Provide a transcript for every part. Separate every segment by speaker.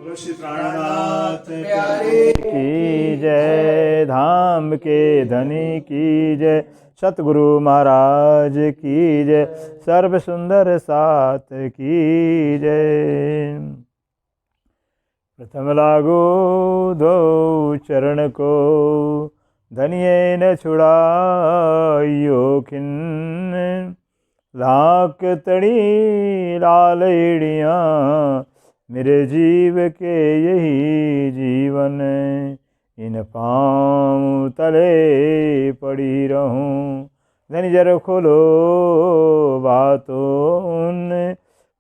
Speaker 1: श्री प्राणनाथ प्यारे की जय। धाम के धनी की जय। सतगुरु महाराज की जय। सर्व सुंदर साथ की जय। प्रथम लागो दो चरण को, धनिये न छुड़ाइयो खिन्न। लाख तड़ी लाल एड़ियाँ, मेरे जीव के यही जीवन। इन पाँव तले पड़ी रहूं, धनी जर खोलो बातों।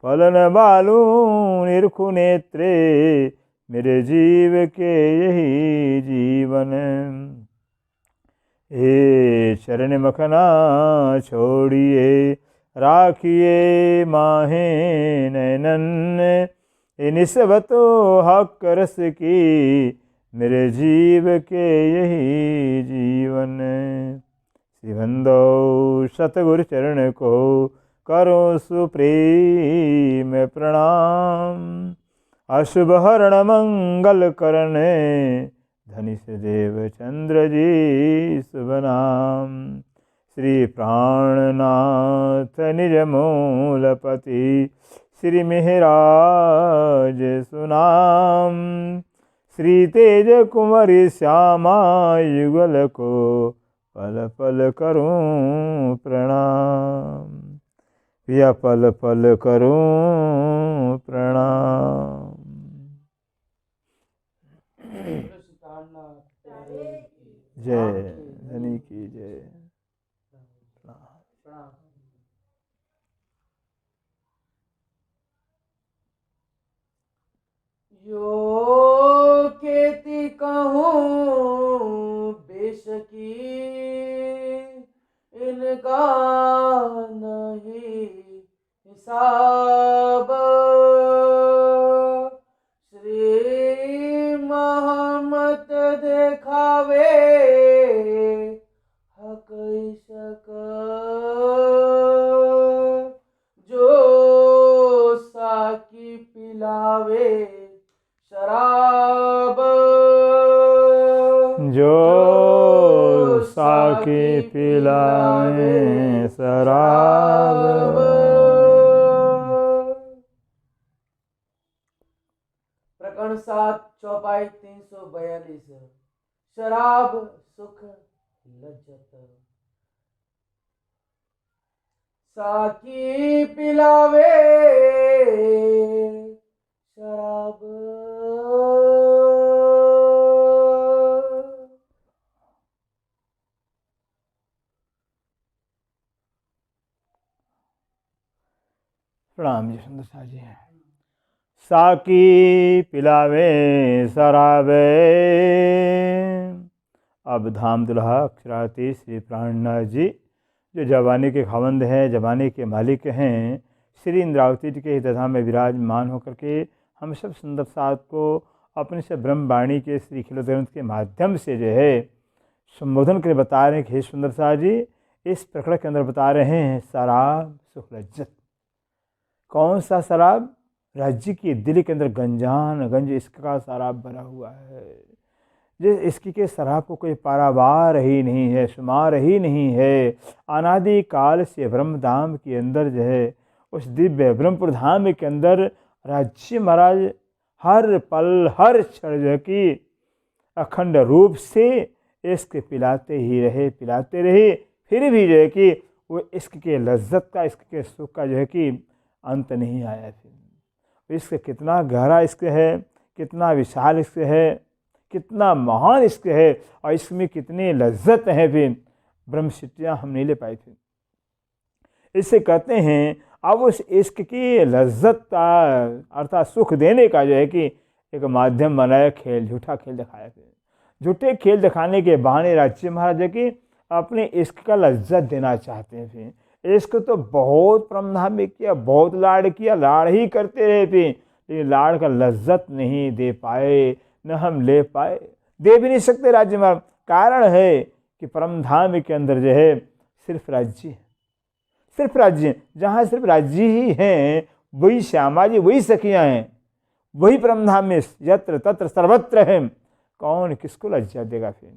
Speaker 1: फलन बालू निरखु नेत्रे, मेरे जीव के यही जीवन। हे चरण मखना छोड़िए, राखिए माहे नैनन। निस्बतो हक रस की, मेरे जीव के यही जीवन। श्रीबंदो सतगुरु चरण को, करो सुप्रेम प्रणाम। अशुभ हरण मंगल करने, धनी से देव चंद्र जी शुभ नाम। श्री प्राणनाथ निज मूलपति, श्री मेहराज सुनाम। श्री तेज कुंवरी श्यामा युगल को, पल पल करूं प्रणाम। या पल पल करूं प्रणाम। जय धनी की जय।
Speaker 2: यो खेती कहूँ बेशकी, इनका नहीं हिसाब। श्री महमत देखावे, हक शक। जो साकी पिलावे शराब,
Speaker 1: जो साकी पिलावे शराब।
Speaker 2: प्रकरण 7 चौपाई 342। शराब सुख लज्जत, साकी पिलावे शराब।
Speaker 1: प्रणाम जी सुंदर सा जी। साकी पिलावे शराबे, अब धाम दुल्हा अक्षराती श्री प्राणनाथ जी, जो जवानी के खावंद हैं, जवानी के मालिक हैं, श्री इंद्रावती जी के हृदय में विराजमान होकर के हम सब सुंदर साथ को अपने से ब्रह्मवाणी के श्री खिल ग्रंथ के माध्यम से जो है संबोधन के बता रहे हैं कि हे सुंदर सा जी, इस प्रकरण के अंदर बता रहे हैं शराब सुख लज्जत। कौन सा शराब? राज्य की दिल के अंदर गंजान गंज इसका शराब भरा हुआ है। जिस इसकी के शराब को कोई पारावार ही नहीं है, शुमार ही नहीं है। अनादि काल से ब्रह्मधाम के अंदर जो है, उस दिव्य ब्रह्मपुर धाम के अंदर राज्य महाराज हर पल हर क्षण जो है कि अखंड रूप से इश्क पिलाते ही रहे, पिलाते रहे। फिर भी जो है कि वो इश्क के लज्जत का, इश्क के सुख का जो है कि अंत नहीं आया। फिर इश्क कितना गहरा इश्क है, कितना विशाल इश्क है, कितना महान इश्क है, और इसमें कितनी लज्जत है। फिर ब्रह्मसिद्धियाँ हम नहीं ले पाए थे। इससे कहते हैं अब उस इश्क की लज्जत का अर्थात सुख देने का जो है कि एक माध्यम बनाया खेल, झूठा खेल दिखाया। फिर झूठे खेल दिखाने के बहाने राज्य महाराज है कि अपने इश्क का लज्जत देना चाहते हैं। फिर इश्क तो बहुत ब्रह्मधाम में किया, बहुत लाड़ किया, लाड़ ही करते रहे फिर, लेकिन लाड़ का लज्जत नहीं दे पाए, न हम ले पाए, दे भी नहीं सकते राज्य महाराज। कारण है कि परमधाम के अंदर जो है सिर्फ राज्य है, सिर्फ राज्य। जहाँ सिर्फ राज्य ही हैं, वही श्यामा जी, वही सखियाँ हैं, वही परमधाम में यत्र तत्र सर्वत्र है, कौन किसको लज्जा देगा फिर?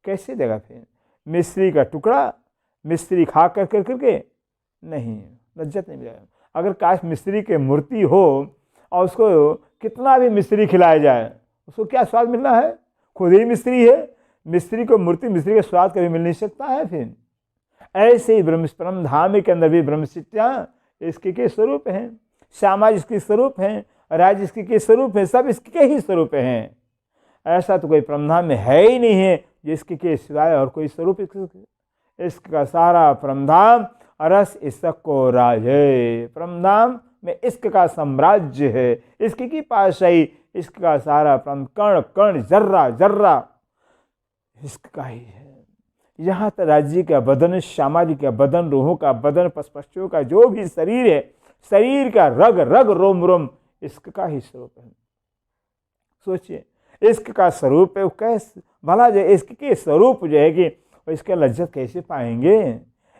Speaker 1: कैसे देगा फिर? मिस्री का टुकड़ा मिस्त्री खा कर करके नहीं, लज्जत नहीं मिलेगा। अगर काश मिस्त्री की मूर्ति हो और उसको कितना भी मिस्त्री खिलाया जाए, उसको क्या स्वाद मिलना है? खुद ही मिस्त्री है, मिस्त्री को मूर्ति मिस्त्री का स्वाद कभी मिल नहीं सकता है। फिर ऐसे ही परम धाम के अंदर भी ब्रह्मचित्या इसके के स्वरूप हैं, श्यामा इसके स्वरूप हैं, राज इसके के स्वरूप हैं, सब इसके ही स्वरूप हैं। ऐसा तो कोई परमधाम में है ही नहीं है जिसके के सिवाय और कोई स्वरूप इसका सारा परमधाम रस इसको राज है। परमधाम में इश्क का साम्राज्य है, इसकी की पाशाही, इसका सारा परम कण कण जर्रा जर्रा इश्क का ही है। यहाँ तक राज्य का बदन, श्यामा जी का बदन, रूहों का बदन, पशुओं का जो भी शरीर है, शरीर का रग रग रोम रोम इश्क का ही स्वरूप है। सोचिए इश्क का स्वरूप है, कैसे भला जो इश्क के स्वरूप जो है कि इसका लज्जत कैसे पाएंगे?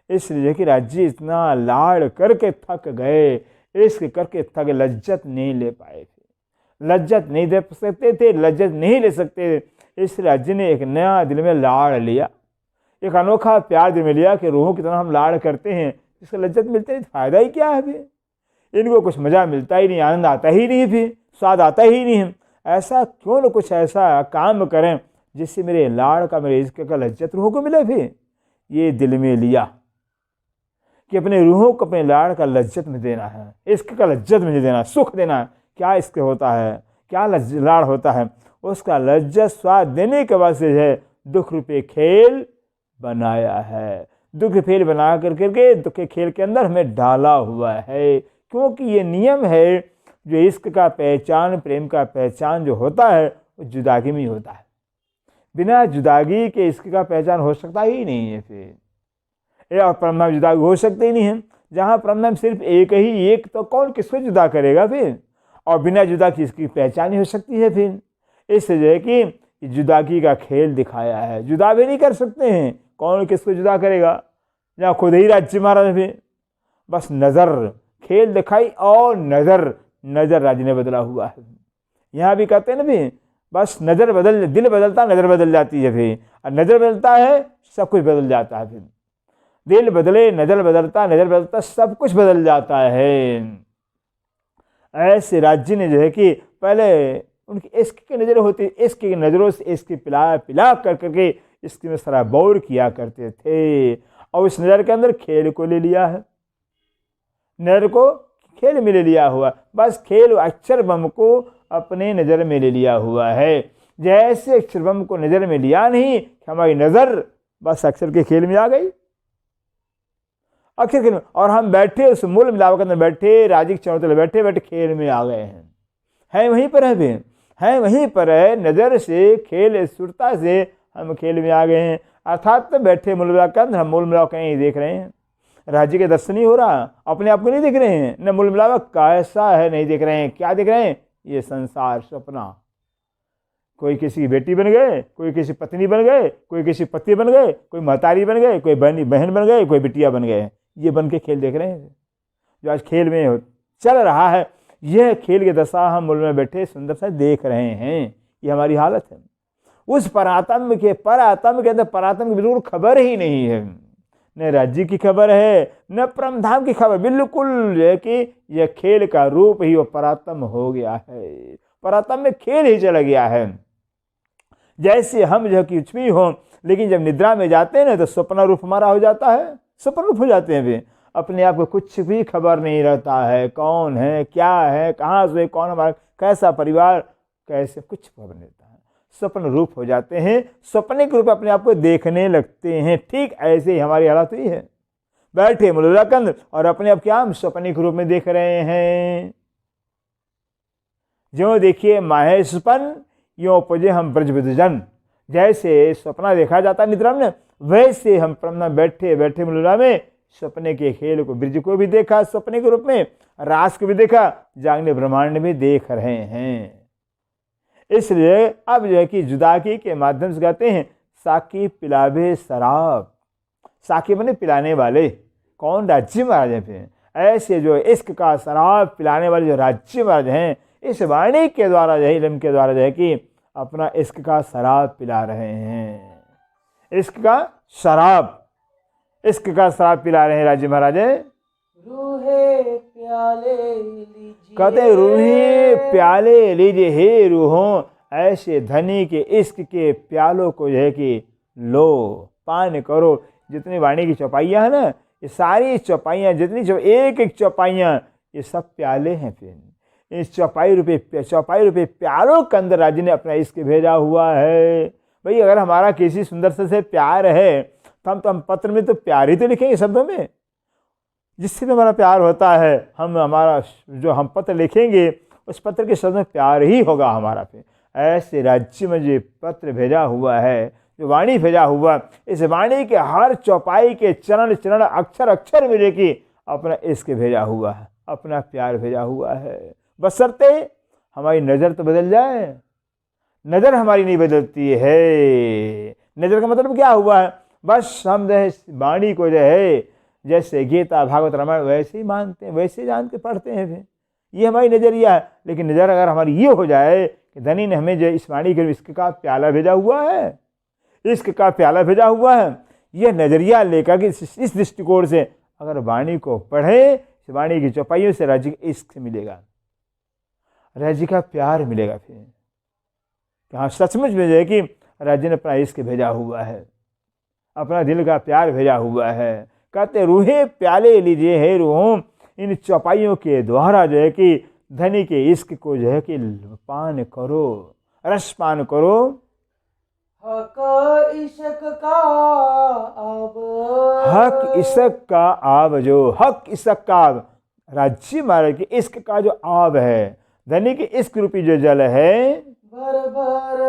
Speaker 1: इसलिए कि राज्य इतना लाड़ करके थक गए, इश्क करके थक, लज्जत नहीं ले पाए थे, लज्जत नहीं दे सकते थे, लज्जत नहीं ले सकते। इस राज्य ने एक नया दिल में लाड़ लिया, एक अनोखा प्यार दिल में लिया कि रूहों की तरह हम लाड़ करते हैं, इसका लज्जत मिलते नहीं, फायदा ही क्या है? फिर इनको कुछ मज़ा मिलता ही नहीं, आनंद आता ही नहीं, फिर स्वाद आता ही नहीं है। ऐसा क्यों न कुछ ऐसा काम करें जिससे मेरे लाड़ का, मेरे इश्क का लज्जत रूहों को मिले। फिर ये दिल में लिया कि अपने रूहों को अपने लाड़ का लज्जत में देना है, इश्क का लज्जत में देना, सुख देना। क्या इश्क होता है, क्या लाड़ होता है? उसका लज्जत स्वाद देने के बाद से है दुख रूपे खेल बनाया है, दुख खेल बना करके दुख के खेल के अंदर हमें डाला हुआ है। क्योंकि ये नियम है, जो इश्क का पहचान, प्रेम का पहचान जो होता है वो जुदागी में होता है। बिना जुदागी के इश्क का पहचान हो सकता ही नहीं है। फिर और परमधाम जुदागी हो सकते ही नहीं है। जहाँ परमधाम सिर्फ एक ही एक, तो कौन किसको जुदा करेगा फिर? और बिना जुदा की इसकी पहचान ही हो सकती है। फिर इसलिए कि जुदागी का खेल दिखाया है, जुदा भी नहीं कर सकते हैं, कौन किसको जुदा करेगा? जहाँ खुद ही राज्य महाराज फिर बस नज़र खेल दिखाई और नज़र राज्य ने बदला हुआ है। यहाँ भी कहते हैं ना भी, बस नज़र बदल, दिल बदलता नज़र बदल जाती है। फिर और नज़र बदलता है सब कुछ बदल जाता है। फिर दिल बदले, नज़र बदलता सब कुछ बदल जाता है। ऐसे राज्य ने जो है कि पहले उनकी इश्क की नज़र होती, इश्क की नज़रों से इश्क पिला करके इसके में सराबौर किया करते थे। और इस नज़र के अंदर खेल को ले लिया है, नज़र को खेल में ले लिया हुआ, बस खेल अक्षर बम को अपने नज़र में ले लिया हुआ है। जैसे अक्षर बम को नज़र में लिया नहीं, हमारी नज़र बस अक्षर के खेल में आ गई, अक्षर खेल में, और हम बैठे उस मूल मिलाप के अंदर बैठे, राजी के चौतले बैठे बैठे खेल में आ गए हैं वहीं पर है। भी हैं वहीं पर है, नज़र से खेल सुरता से हम खेल में आ गए हैं। अर्थात तो बैठे मूल मिलाप के अंदर हम मूल मिलाप कहीं देख रहे हैं, राज्य के दर्शन नहीं हो रहा, अपने आप को नहीं देख रहे हैं, न मूल मिलाप कैसा है नहीं देख रहे हैं। क्या देख रहे हैं? ये संसार सपना। कोई किसी की बेटी बन गए, कोई किसी पत्नी बन गए, कोई किसी पति बन गए, कोई महतारी बन गए, कोई बहन बन गए, कोई बिटिया बन गए। ये बन के खेल देख रहे हैं जो आज खेल में चल रहा है। यह खेल की दशा हम मूल में बैठे सुंदर से देख रहे हैं। ये हमारी हालत है। उस परात्म के अंदर परात्म की बिल्कुल खबर ही नहीं है, न राज्य की खबर है न परमधाम की खबर, बिल्कुल है कि यह खेल का रूप ही वो परात्म हो गया है, परात्म में खेल ही चला गया है। जैसे हम जो कुछ भी हो, लेकिन जब निद्रा में जाते हैं ना तो स्वप्न रूप हमारा हो जाता है, स्वप्न रूप हो जाते हैं। वे अपने आप को कुछ भी खबर नहीं रहता है, कौन है, क्या है, कहाँ से, कौन हमारा कैसा परिवार, कैसे, कुछ खबर नहीं रहता है, स्वप्न रूप हो जाते हैं, स्वप्न के रूप अपने आप को देखने लगते हैं। ठीक ऐसे ही हमारी हालत हुई है, बैठे मूलराकंद और अपने आप क्या हम स्वप्न के रूप में देख रहे हैं। जो देखिए माहेशपन यो उपजे हम ब्रजविदजन, जैसे सपना देखा जाता निद्रा में, वैसे हम परमना बैठे बैठे मूलरा में सपने के खेल को, ब्रज को भी देखा सपने के रूप में, रास को भी देखा, जागने ब्रह्मांड भी देख रहे हैं। इसलिए अब जो है कि जुदागी के माध्यम से कहते हैं साकी पिलावे शराब। साकी बने पिलाने वाले, कौन? राज्य महाराज हैं। फिर ऐसे जो इश्क का शराब पिलाने वाले जो राज्य महाराज हैं, इस वाणी के द्वारा जो है, इल्म के द्वारा जो है कि अपना इश्क का शराब पिला रहे हैं। इश्क का शराब, इश्क का शराब पिला रहे हैं राजी महाराज।
Speaker 2: रूहे प्याले लीजिए,
Speaker 1: कहते रूहे प्याले लीजिए, हे रूहों ऐसे धनी के इश्क के प्यालों को जो है कि लो, पान करो। जितनी वाणी की चौपाइयाँ हैं ना, ये सारी चौपाइयाँ, जितनी एक एक चौपाइयाँ, ये सब प्याले हैं। फिर इस चौपाई रूपे प्यालों के अंदर राज्य ने अपना इश्क भेजा हुआ है। भाई अगर हमारा किसी सुंदर से प्यार है तो हम पत्र में तो प्यार ही तो लिखेंगे शब्दों में, जिससे भी हमारा प्यार होता है। हमारा जो हम पत्र लिखेंगे उस पत्र के शब्द में प्यार ही होगा हमारा। फिर ऐसे राज्य में जो पत्र भेजा हुआ है, जो वाणी भेजा हुआ, इस वाणी के हर चौपाई के चरण चरण अक्षर अक्षर में देखिए अपना इश्क भेजा हुआ है, अपना प्यार भेजा हुआ है। बशर्ते हमारी नज़र तो बदल जाए। नज़र हमारी नहीं बदलती है। नज़र का मतलब क्या हुआ है? बस हम जो है वाणी को जो है जैसे गीता भागवत रामायण वैसे ही मानते हैं, वैसे जानते पढ़ते हैं। फिर ये हमारी नज़रिया है। लेकिन नज़र अगर हमारी ये हो जाए कि धनी ने हमें जो इस वाणी के इश्क का प्याला भेजा हुआ है, इश्क का प्याला भेजा हुआ है, यह नज़रिया लेकर के इस दृष्टिकोण से अगर वाणी को पढ़े, इस वाणी की चौपाइयों से राज्य का इश्क मिलेगा, राज्य का प्यार मिलेगा। फिर हाँ सचमुच में जो है कि राज्य ने अपना इश्क भेजा हुआ है, अपना दिल का प्यार भेजा हुआ है। कहते रूहे प्याले लीजिए, हे रूहों इन चौपाइयों के द्वारा जो है कि धनी के इश्क को जो है कि पान करो, रस पान करो।
Speaker 2: हक इश्क का आब,
Speaker 1: हक इश्क का आब, जो हक इश्क का आब, राज्य महाराज के इश्क का जो आब है, धनी के इश्क रूपी जो जल है,
Speaker 2: भर भर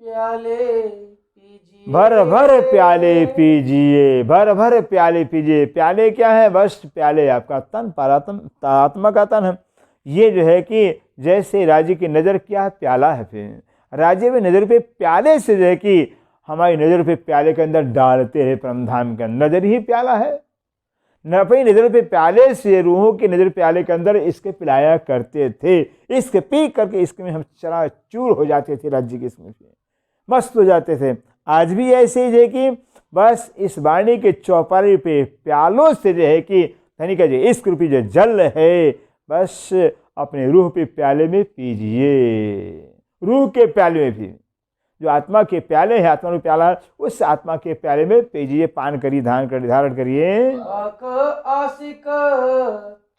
Speaker 2: प्याले पीजिए,
Speaker 1: भर भर प्याले पीजिए, भर भर प्याले पीजिए। प्याले क्या है? बस प्याले आपका तन, परात्मा आत्मा का तन है। ये जो है कि जैसे राज्य की नज़र क्या है? प्याला है। फिर राज्य में नज़र पे प्याले से जो है कि हमारी नज़र पे प्याले के अंदर डालते हैं परमधाम के अंदर, नज़र ही प्याला है। न अपनी नज़र पे प्याले से रूहों की नज़र प्याले के अंदर इसके पिलाया करते थे। इसके पी करके इसके में हम चराचूर हो जाते थे, राज्य के इसमें मस्त हो जाते थे। आज भी ऐसे ही है कि बस इस वाणी के चौपाई पे प्यालों से जो है कि धनी का जो इश्क रूपी जो जल है, बस अपने रूह पे प्याले में पीजिए। रूह के प्याले में भी जो आत्मा के प्याले है, आत्मा रूपी प्याला, उस आत्मा के प्याले में पीजिए, पान करिए, धारण करिए।
Speaker 2: हक आशिक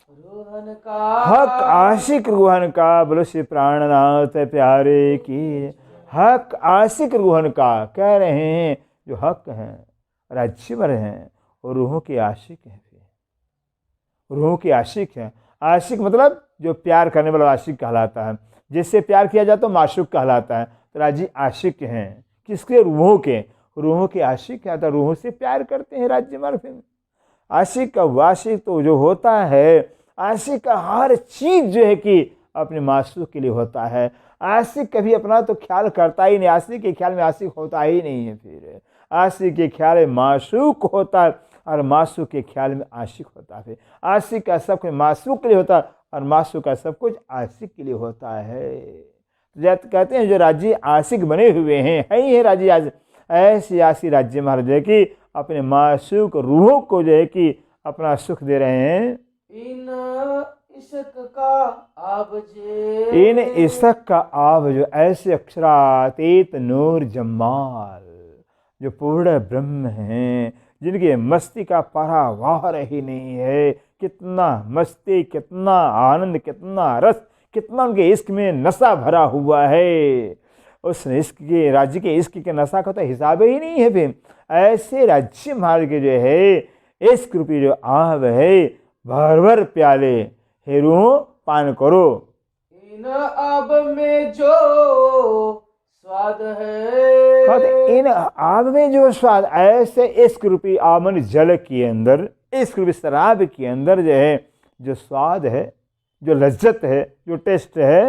Speaker 2: रूहन का,
Speaker 1: हक आशिक रूहन का, बोलो श्री प्राणनाथ प्यारे की। हक आशिक रूहन का कह रहे हैं, जो हक हैं, राज्यवर हैं, और रूहों के आशिक हैं। रूहों के आशिक हैं। आशिक मतलब जो प्यार करने वाला आशिक कहलाता है, जिससे प्यार किया जाता है माशूक कहलाता है। तो राज्य आशिक हैं किसके? रूहों के। रूहों के आशिक क्या था? रूहों से प्यार करते हैं राज्य मर। फिर आशिक का वाशिक तो जो होता है, आशिक का हर चीज़ जो है कि अपने माशूक के लिए होता है। आशिक कभी अपना तो ख्याल करता ही नहीं, आशिक के ख्याल में आशिक होता ही नहीं है। फिर आशिक के ख्याल में माशूक होता है और माशूक के ख्याल में आशिक होता है। आशिक का सब कुछ माशूक के लिए होता है और माशूक का सब कुछ आशिक के लिए होता है। कहते हैं जो राज्य आशिक बने हुए हैं, है ही है राज्य आज। ऐसे आशिक राज्य महाराज है कि अपने माशूक रूहों को जो है कि अपना सुख दे रहे हैं।
Speaker 2: इन इश्क का आब जे,
Speaker 1: इन इश्क का आब जो ऐसे अक्षरातीत नूर जमाल, जो पूर्ण ब्रह्म हैं, जिनकी मस्ती का पारावार ही नहीं है। कितना मस्ती, कितना आनंद, कितना रस, कितना उनके इश्क में नशा भरा हुआ है। उस इश्क के राज्य के इश्क के नशा का तो हिसाब ही नहीं है। फिर ऐसे राज्य महाराज के जो है इश्क रूपी जो आब है, भर भर प्याले हे रूहों पान करो।
Speaker 2: इन आब में जो स्वाद है,
Speaker 1: इन आब में जो स्वाद, ऐसे इश्क रूपी आमन जल के अंदर, इश्क रूपी शराब के अंदर जो है जो स्वाद है, जो लज्जत है, जो टेस्ट है।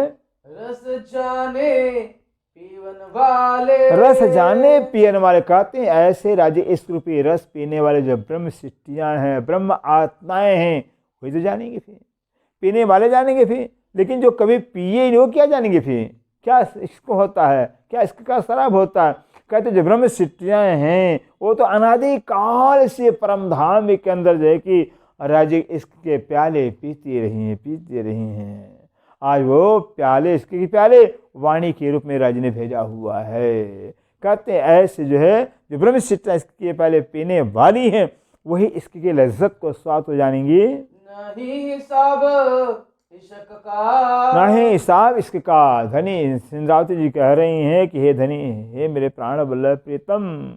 Speaker 2: रस जाने पीवन वाले,
Speaker 1: रस जाने पियन वाले कहते हैं ऐसे राज्य इश्क रूपी रस पीने वाले जो ब्रह्म सृष्टियाँ हैं, ब्रह्म आत्माएं हैं, वही तो जानेंगे। फिर पीने वाले जानेंगे। फिर लेकिन जो कभी पिए ही नहीं वो क्या जानेंगे फिर क्या इसको होता है, क्या इसका शराब होता है। कहते जो ब्रह्म सिटियाँ हैं वो तो अनादि काल से परम धाम के अंदर जो है कि राज्य इसके प्याले पीती रही हैं। आज वो प्याले इसके प्याले वाणी के रूप में राज्य ने भेजा हुआ है। कहते हैं ऐसे जो है जो ब्रह्म सिटियाँ इसके प्याले पीने वाली हैं वही इसकी लज्जत को स्वाद हो जानेंगी।
Speaker 2: नहीं हिसाब इश्क का,
Speaker 1: नहीं हिसाब इश्क का। धनी इंद्रावती जी कह रही हैं कि हे धनी, हे मेरे प्राण वल्लभ प्रीतम,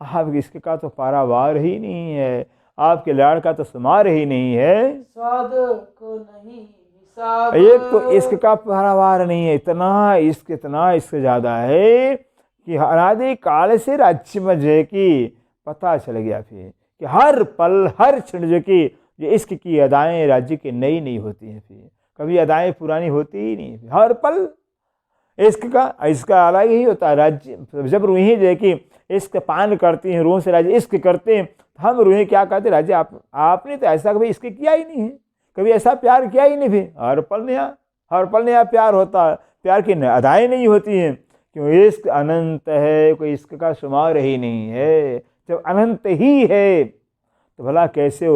Speaker 1: आप इश्क का तो पारावार ही नहीं है, आपके लाड़ का तो शुमार ही नहीं है।
Speaker 2: स्वाद को नहीं हिसाब,
Speaker 1: एक तो इश्क का पारावार नहीं है, इतना इश्क ज़्यादा है कि अनादि काल से राज्य में जो है कि पता चल गया फिर कि हर पल हर क्षण जो कि ये इश्क की अदाएँ राज्य की नई नई होती हैं, फिर कभी अदाएँ पुरानी होती ही नहीं। हर पल इसका अलग ही होता है। राज्य जब रूहें जो है कि इश्क पान करती हैं, रूह से राज्य इश्क करते हैं, हम रूहें क्या कहते हैं, राज्य आपने तो ऐसा कभी इश्क किया ही नहीं है, कभी ऐसा प्यार किया ही नहीं। फिर हर पल नया प्यार होता है, प्यार की अदाएँ नहीं होती हैं, क्यों इश्क अनंत है, कोई इश्क का शुमार ही नहीं है। जब अनंत ही है तो भला कैसे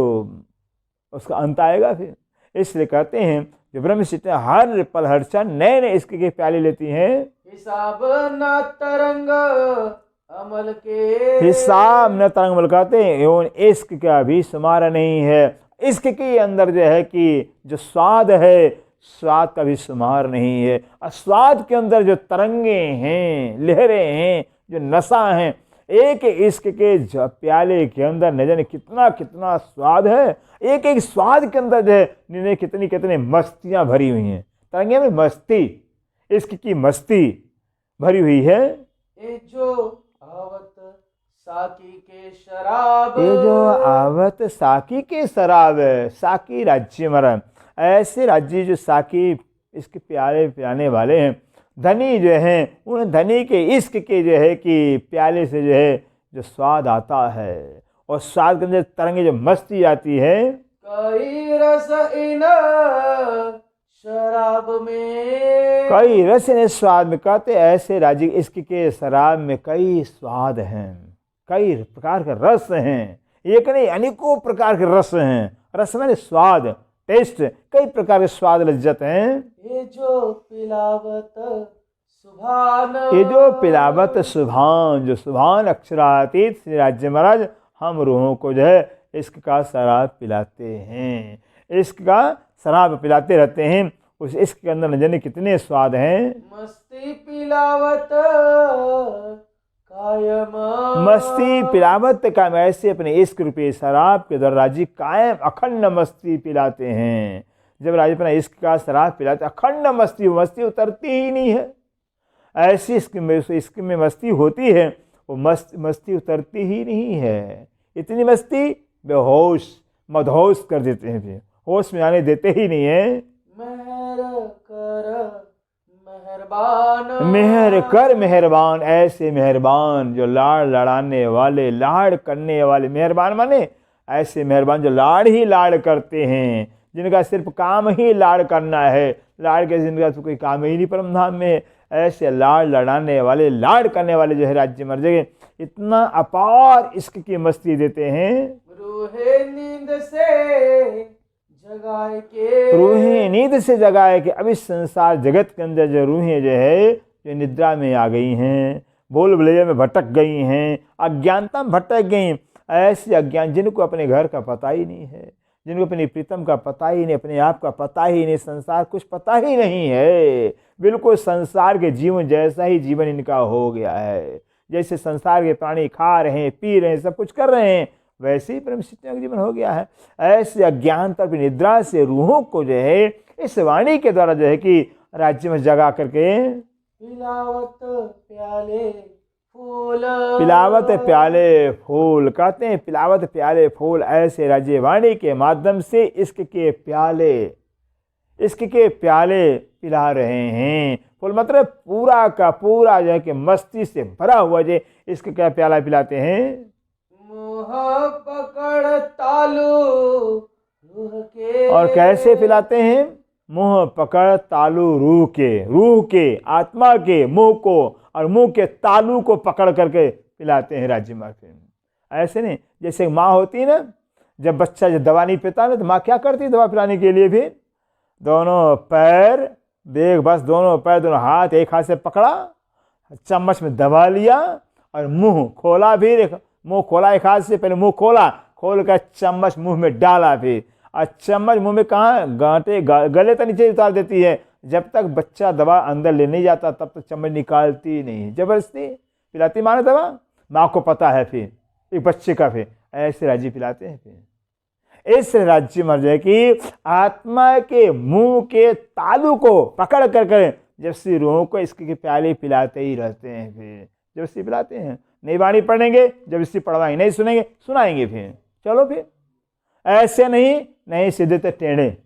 Speaker 1: उसका अंत आएगा फिर। इसलिए कहते हैं जो ब्रह्म सिटियाँ हर पल हर क्षण नए नए इश्क के प्याले लेती हैं।
Speaker 2: हिसाब न तरंग अमल के,
Speaker 1: हिसाब न तरंग अमल कहते हैं एवं इश्क का भी शुमार नहीं है। इश्क के अंदर जो है कि जो स्वाद है, स्वाद का भी शुमार नहीं है। और स्वाद के अंदर जो तरंगे हैं, लहरें हैं, जो नशा हैं, एक इश्क के प्याले के अंदर न जाने कितना कितना स्वाद है। एक एक स्वाद के अंदर जो है कितनी कितनी मस्तियाँ भरी हुई हैं। तरंगे में मस्ती, इश्क की मस्ती भरी हुई है।
Speaker 2: ये जो आवत साकी के शराब,
Speaker 1: ये जो आवत साकी के शराब, साकी राज्य मरण, ऐसे राज्य जो साकी इसके प्याले पिलाने वाले हैं, धनी जो हैं, उन धनी के इश्क के जो है कि प्याले से जो है जो स्वाद आता है, और स्वाद के अंदर तरंगे जो मस्ती आती है।
Speaker 2: कई रस इन शराब में,
Speaker 1: कई रस इन स्वाद में कहते ऐसे राज्य इश्क के शराब में कई स्वाद हैं, कई प्रकार के रस हैं। एक नहीं अनेकों प्रकार के रस हैं। रस में स्वाद, टेस्ट, कई प्रकार के स्वाद लज्जत हैं।
Speaker 2: ये जो पिलावत सुभान,
Speaker 1: ये जो पिलावत सुभान, जो सुभान अक्षरातीत श्री राज्य महाराज हम रूहों को जो है इश्क का शराब पिलाते हैं, इश्क का शराब पिलाते रहते हैं। उस इश्क के अंदर न जाने कितने स्वाद हैं।
Speaker 2: मस्ती पिलावत कायम,
Speaker 1: मस्ती पिलावत कायम, ऐसे अपने इश्क रूपी शराब के द्वारा राजी कायम अखंड मस्ती पिलाते हैं। जब राजी अपना इश्क का शराब पिलाते अखंड मस्ती उतरती ही नहीं है। ऐसी इश्क में मस्ती होती है, वो मस्ती उतरती ही नहीं है। इतनी मस्ती बेहोश मदहोश कर देते हैं, फिर होश में आने देते ही नहीं है। मेहर कर मेहरबान, ऐसे मेहरबान जो लाड़ लड़ाने वाले, लाड़ करने वाले, मेहरबान माने ऐसे मेहरबान जो लाड़ ही लाड़ करते हैं, जिनका सिर्फ काम ही लाड़ करना है, लाड़ के जिनका तो कोई काम ही नहीं परम धाम में। ऐसे लाड़ लड़ाने वाले, लाड़ करने वाले जो है राज्य मर जगह इतना अपार इश्क की मस्ती देते हैं।
Speaker 2: रूहे नींद से जगाए के,
Speaker 1: रूहें नींद से जगाए कि अब इस संसार जगत के अंदर जो रूहें जो है जो निद्रा में आ गई हैं, बोल भुलैया में भटक गई हैं, अज्ञानता में भटक गई। ऐसे अज्ञान जिनको अपने घर का पता ही नहीं है, जिनको अपनी प्रीतम का पता ही नहीं, अपने आप का पता ही नहीं, संसार कुछ पता ही नहीं है, बिल्कुल संसार के जीवन जैसा ही जीवन इनका हो गया है। जैसे संसार के प्राणी खा रहे हैं, पी रहे हैं, सब कुछ कर रहे हैं, वैसे ही परम सत्य का जीवन हो गया है। ऐसे अज्ञानता की निद्रा से रूहों को जो है इस वाणी के द्वारा जो है कि राज्य में जगा करके
Speaker 2: पिलावत प्याले फूल,
Speaker 1: पिलावत प्याले फूल कहते हैं, पिलावत प्याले फूल ऐसे राज्य वाणी के माध्यम से इश्क के प्याले पिला रहे हैं। फूल मतलब पूरा का पूरा जो है कि मस्ती से भरा हुआ जो इश्क का प्याला पिलाते हैं।
Speaker 2: मोह पकड़ तालू रूह के,
Speaker 1: और कैसे पिलाते हैं? मुंह पकड़ तालू रूह के आत्मा के मुंह को और मुंह के तालू को पकड़ करके पिलाते हैं राज्य माँ फिर। ऐसे नहीं, जैसे माँ होती है ना, जब बच्चा जब दवा नहीं पीता ना तो माँ क्या करती है दवा पिलाने के लिए? फिर दोनों पैर देख, बस दोनों पैर दोनों हाथ एक हाथ से पकड़ा, चम्मच में दबा लिया और मुंह खोला। फिर मुंह खोला एक हाथ से, पहले मुंह खोला, खोल कर चम्मच मुंह में डाला। फिर और चम्मच मुंह में कहाँ, गांठे गले तक नीचे उतार देती है। जब तक बच्चा दवा अंदर ले नहीं जाता तब तक चम्मच निकालती नहीं, जबरदस्ती पिलाती माँ ने दवा। माँ को पता है फिर एक बच्चे का। फिर ऐसे राज्य पिलाते हैं। फिर इस राज्य में है कि आत्मा के मुंह के तालू को पकड़ कर जब से रूहों को इसके प्याले पिलाते ही रहते हैं। फिर जब से पिलाते हैं, नहीं वाणी पढ़ेंगे, जब इससे पढ़वाएंगे, नहीं सुनेंगे सुनाएंगे। फिर चलो फिर ऐसे नहीं सीधे तो टेढ़े,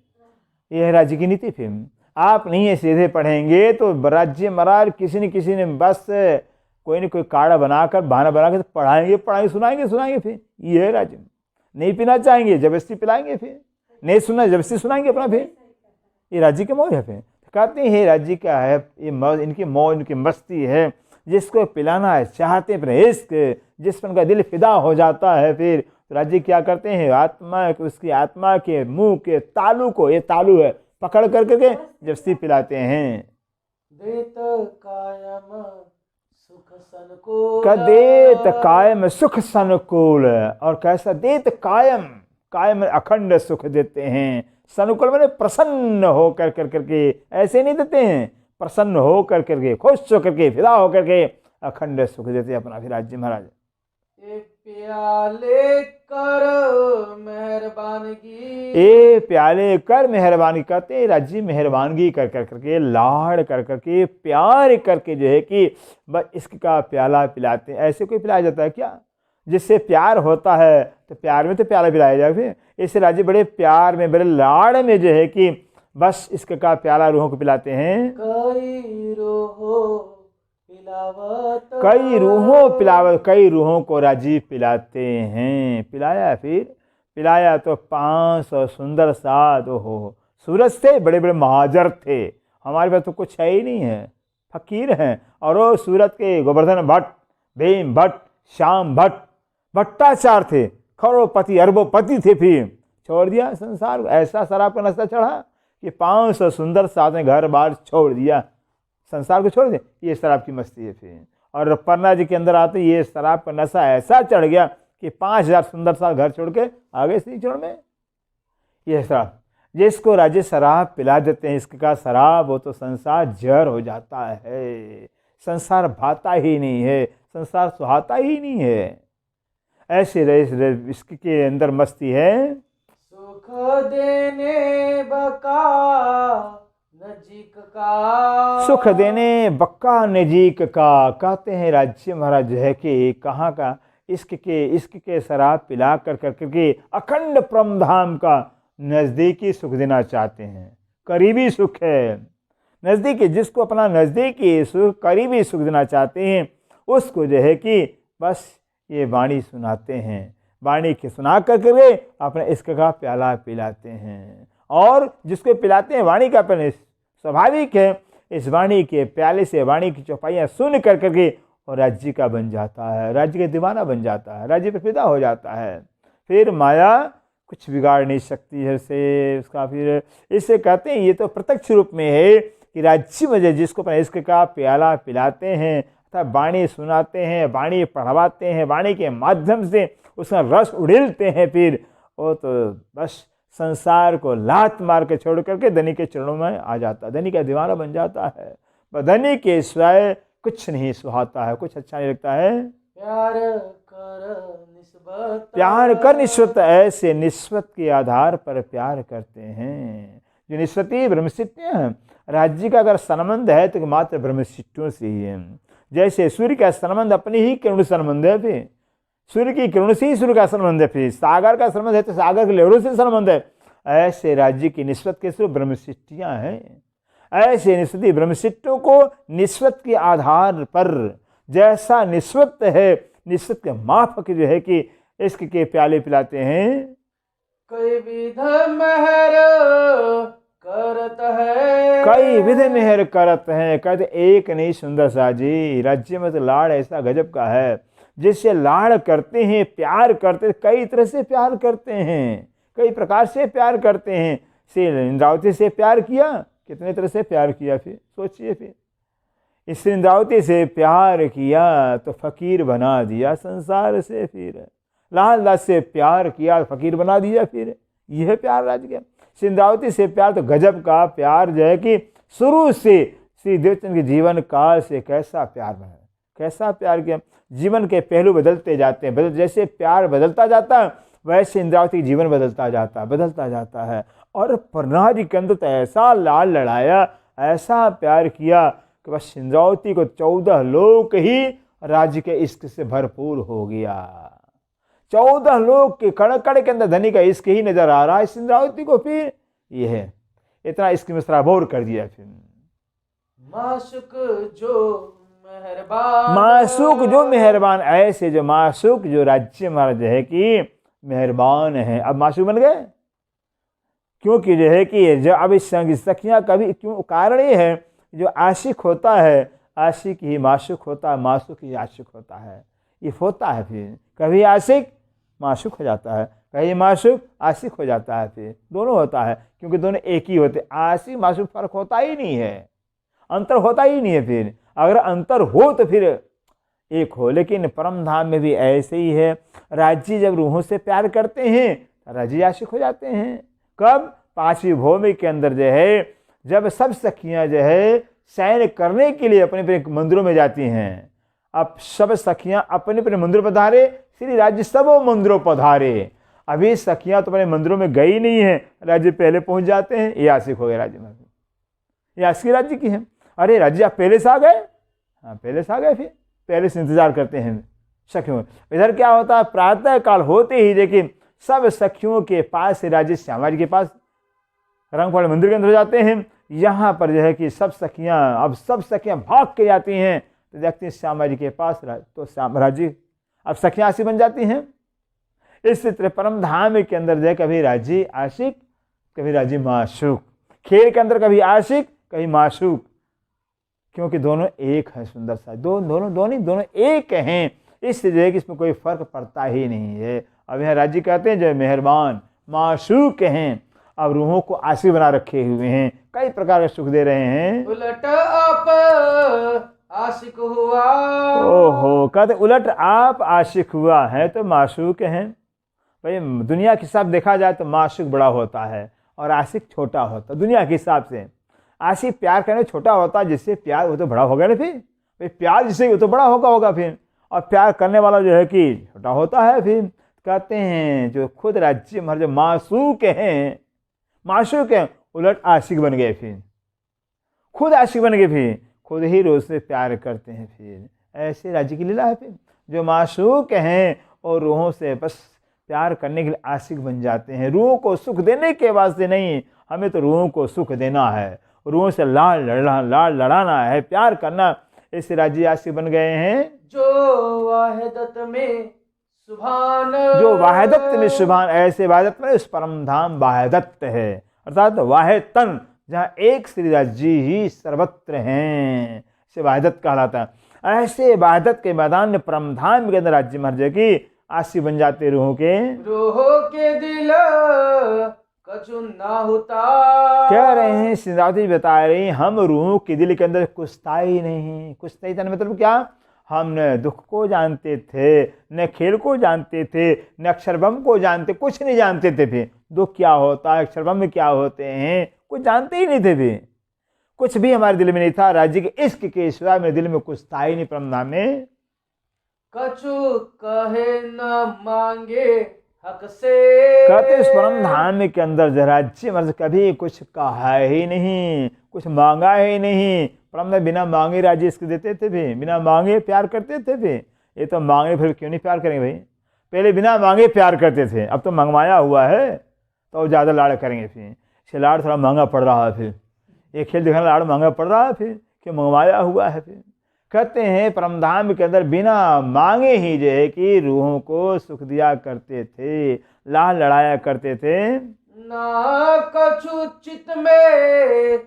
Speaker 1: यह है राज्य की नीति। फिर आप नहीं है सीधे पढ़ेंगे तो राज्य महाराज किसी ने बस कोई न कोई काढ़ा बनाकर बहाना बनाकर तो पढ़ाएंगे सुनाएंगे। फिर ये है राज्य। नहीं पीना चाहेंगे जबरदस्ती पिलाएंगे, फिर नहीं सुनना जबरदस्ती सुनाएंगे अपना। फिर ये राज्य के मौज है। फिर कहते हैं राज्य का है ये मौज, इनकी मौज इनकी मस्ती है। जिसको पिलाना है चाहते हैं अपने इश्क, जिस पर उनका दिल फिदा हो जाता है। फिर राज्य क्या करते हैं, आत्मा उसकी आत्मा के मुंह के तालू को, ये तालू है, पकड़ करके जबरदस्ती पिलाते हैं।
Speaker 2: देत कायम सुख सनकुल,
Speaker 1: कदेत कायम सुख सनुकूल। और कैसा देत कायम अखंड सुख देते हैं। सनुकूल मैंने प्रसन्न हो करके, ऐसे नहीं देते हैं, प्रसन्न हो करके, खुश होकर के, फिदा होकर के अखंड सुख देते हैं अपना। फिर राज्य महाराज
Speaker 2: ए प्याले कर मेहरबानगी,
Speaker 1: ए प्याले कर मेहरबानी करते राज्य मेहरबानगी कर करके, लाड़ कर करके, प्यार करके जो है कि बस इसका प्याला पिलाते हैं। ऐसे कोई पिलाया जाता है क्या? जिससे प्यार होता है तो प्यार में तो प्याला पिलाया जाए। फिर इस राज्य बड़े प्यार में बड़े लाड़ में जो है कि बस इसका प्याला रूहों को पिलाते हैं। कई रूहों को राजी पिलाते हैं। पिलाया तो 500 सुंदर साध हो। सूरज से बड़े बड़े महाजर थे, हमारे पास तो कुछ है ही नहीं है, फकीर हैं। और वो सूरत के गोवर्धन भट्ट, भीम भट्ट, श्याम भट्ट, भट्टाचार्य थे, करोड़पति अरबोपति थे। फिर छोड़ दिया संसार को, ऐसा शराब का नशा चढ़ा कि 500 सुंदर साथ में घर बार छोड़ दिया, संसार को छोड़ दिया। ये शराब की मस्ती है। फिर और पन्ना जी के अंदर आते ये शराब का नशा ऐसा चढ़ गया कि 5000 सुंदर साथ घर छोड़ के आगे से छोड़ में। ये शराब जिसको राज्य शराब पिला देते हैं, इसका शराब हो तो संसार जहर हो जाता है। संसार भाता ही नहीं है, संसार सुहाता ही नहीं है। ऐसे इसके अंदर मस्ती है।
Speaker 2: सुख देने बका नजीक का,
Speaker 1: सुख देने बक्का नजीक का। कहते हैं राज्य महाराज है कि कहाँ का, इसके शराब पिला करके अखंड परम धाम का नज़दीकी सुख देना चाहते हैं। करीबी सुख है, नज़दीकी, जिसको अपना नज़दीकी सुख, करीबी सुख देना चाहते हैं, उसको जो है कि बस ये वाणी सुनाते हैं। वाणी के सुना करके अपने इश्क का प्याला पिलाते हैं। और जिसको पिलाते हैं वाणी का प्याला, स्वाभाविक है इस वाणी के प्याले से वाणी की चौपाइयाँ सुन करके और राज्य का बन जाता है, राज्य का दीवाना बन जाता है, राज्य पर फिदा हो जाता है। फिर माया कुछ बिगाड़ नहीं सकती है उसे, उसका। फिर इससे कहते हैं ये तो प्रत्यक्ष रूप में है कि राज्य में जिसको अपने इश्क का प्याला पिलाते हैं अर्थात वाणी सुनाते हैं, वाणी पढ़वाते हैं, वाणी के माध्यम से उसका रस उड़ेलते हैं, फिर वो तो बस संसार को लात मार के छोड़ करके धनी के चरणों में आ जाता है, धनी का दीवाना बन जाता है। धनी के सिवाय कुछ नहीं सुहाता है, कुछ अच्छा नहीं लगता है। प्यार कर निस्वत, ऐसे निस्वत के आधार पर प्यार करते हैं। जो निस्वती ब्रह्मसिद्धियाँ हैं, राज्य का अगर संबंध है तो मात्र ब्रह्मसिद्धियों से ही है। जैसे सूर्य का संबंध अपनी ही किरण से संबंध है, फिर सूर्य की किरण से ही सूर्य का संबंध है, फिर सागर का संबंध है तो सागर के लहरों से संबंध है। ऐसे राज्य की निस्वत के स्वरूप ब्रह्मसिद्धियाँ हैं। ऐसे निस्वती ब्रह्मसिद्धियों को निस्वत के आधार पर जैसा निस्वत है, निस्वत के माफक जो है कि इश्क के प्याले पिलाते हैं।
Speaker 2: कई विध महर करत है।
Speaker 1: कई विध मेहर करत हैं। कहते एक नहीं सुंदर सा जी, राज्य में तो लाड़ ऐसा गजब का है, जिससे लाड़ करते हैं, प्यार करते, कई तरह से प्यार करते हैं, कई प्रकार से प्यार करते हैं। श्री इंद्रावती से प्यार किया, कितने तरह से प्यार किया, फिर सोचिए। फिर इस इंद्रावती से प्यार किया तो फकीर बना दिया संसार से। फिर लाल दास से प्यार किया, फकीर बना दिया। फिर यह प्यार राज गया। इंद्रावती से प्यार तो गजब का प्यार जो है कि शुरू से श्री देवचंद के जीवन काल से कैसा प्यार बना, कैसा प्यार किया। जीवन के पहलू बदलते जाते हैं, जैसे प्यार बदलता जाता है वैसे इंद्रावती जीवन बदलता जाता है। और प्रहलाद के अंदर तो ऐसा लाल लड़ाया, ऐसा प्यार किया कि बस इंद्रावती को 14 लोक ही राज्य के इश्क से भरपूर हो गया। 14 लोक के कण कण के अंदर धनी का इश्क ही नजर आ रहा है इस इंद्रावती को। फिर यह है इतना इश्क में सराबोर कर दिया। फिर
Speaker 2: माशुक जो मेहरबान,
Speaker 1: माशुक जो मेहरबान, ऐसे जो माशुक जो राज्य महाराज है कि मेहरबान है, अब माशुक बन गए। क्योंकि जो है कि जो अब इस सखियाँ कभी, क्यों, कारण ये है जो आशिक होता है, आशिक ही माशुक होता है, माशुक ही आशिक होता है। ये होता है, फिर कभी आशिक माशुक हो जाता है, कहीं माशुक आशिक हो जाता है। फिर दोनों होता है, क्योंकि दोनों एक ही होते। आशिक माशुक फर्क होता ही नहीं है, अंतर होता ही नहीं है। फिर अगर अंतर हो तो फिर एक हो। लेकिन परम धाम में भी ऐसे ही है। राज्य जब रूहों से प्यार करते हैं, राज्य आशिक हो जाते हैं। कब? 5वीं भूमि के अंदर जो है, जब सब सखियां जो है शयन करने के लिए अपने अपने मंदिरों में जाती हैं। अब सब सखियां अपने अपने मंदिरों पधारे, श्री राज्य सब मंदिरों पधारे। अभी सखियां तो अपने मंदिरों में गई नहीं है, राज्य पहले पहुंच जाते हैं। ये आशिक हो गए राज्य में, ये आशिक राज्य की है। अरे राज्य आप पहले से आ गए, हाँ पहले से आ गए, फिर पहले से इंतजार करते हैं सखियों। इधर क्या होता है, प्रातः काल होते ही लेकिन सब सखियों के पास से राज्य श्यामा जी के पास रंगपाल मंदिर के अंदर जाते हैं। यहाँ पर जो है कि सब सखियाँ भाग के जाती हैं, तो देखते हैं श्यामा जी के पास, तो श्याम राज्य अब सखियाँ आशिक बन जाती हैं। इस तरह परम धाम के अंदर जो है कभी राज्य आशिक, कभी राज्य माशुक। खेल के अंदर कभी आशिक, कभी माशुक, क्योंकि दोनों एक है। सुंदर सा दोनों एक हैं। इससे जो है कि इसमें कोई फर्क पड़ता ही नहीं है। अब यहाँ राज्य कहते हैं जो मेहरबान माशूक हैं, अब रूहों को आशिक बना रखे हुए हैं, कई प्रकार के सुख दे रहे हैं।
Speaker 2: उलट आप आशिक हुआ,
Speaker 1: ओहो, कहते उलट आप आशिक हुआ है तो माशूक हैं। भाई दुनिया के हिसाब देखा जाए तो माशूक बड़ा होता है और आशिक छोटा होता है। दुनिया के हिसाब से आशिक प्यार करने छोटा होता है, जिससे प्यार वो तो बड़ा होगा ना। फिर भाई प्यार जिससे वो तो बड़ा होगा फिर, और प्यार करने वाला जो है कि छोटा होता है। फिर कहते हैं जो खुद राज्य महाराज माशूक हैं, उलट आशिक बन गए। फिर खुद आशिक बन गए, फिर खुद ही रोज से प्यार करते हैं। फिर ऐसे राज्य की लीला है। फिर जो माशूक हैं और रूहों से बस प्यार करने के लिए आशिक बन जाते हैं। रूहों को सुख देने के वास्ते नहीं, हमें तो रूहों को सुख देना है, रूहों से लाड़ लड़ाना है, प्यार करना। ऐसे राज्य आशिक बन गए हैं।
Speaker 2: जो वाहिदत में
Speaker 1: सुभान, ऐसे वाहिदत में उस परम धाम वाहिदत है, अर्थात वाहिदतन, जहाँ एक श्री राज्य ही सर्वत्र हैं, से वाहिदत कहलाता है। ऐसे वाहिदत के मैदान में परम धाम के अंदर राज्य महाराज की आशिक बन जाते रूहों के
Speaker 2: दिल कछु ना होता।
Speaker 1: कह रहे हैं सिंधरावती बता रही हैं, हम रूहों के दिल के अंदर कुछ था ही नहीं। कुछ नहीं था मतलब क्या, हम न दुख को जानते थे, न खेल को जानते थे, न अक्षरब्रह्म को जानते, कुछ नहीं जानते थे। फिर दुख क्या होता है, अक्षरब्रह्म क्या होते हैं, कुछ जानते ही नहीं थे। फिर कुछ भी हमारे दिल में नहीं था। राज्य के इश्क के सिवा मेरे दिल में कुछ था ही नहीं। परम धाम में
Speaker 2: कछु कहे न मांगे हक से,
Speaker 1: कहते इस परम धाम के अंदर राज्य महाराज कभी कुछ कहा ही नहीं, कुछ मांगा ही नहीं। परम धाम बिना मांगे राज्य इसको देते थे, भी बिना मांगे प्यार करते थे। भी ये तो मांगे फिर क्यों नहीं प्यार करेंगे भाई, पहले बिना मांगे प्यार करते थे, अब तो मंगवाया हुआ है तो ज़्यादा लाड़ करेंगे। फिर से लाड़ थोड़ा महंगा पड़ रहा है। फिर ये खेल दिखाना लाड़ महंगा पड़ रहा है, फिर क्यों मंगवाया हुआ है। फिर कहते हैं परम धाम के अंदर बिना मांगे ही जो है कि रूहों को सुख दिया करते थे, लाड़ लड़ाया करते थे।
Speaker 2: ना कछु चित में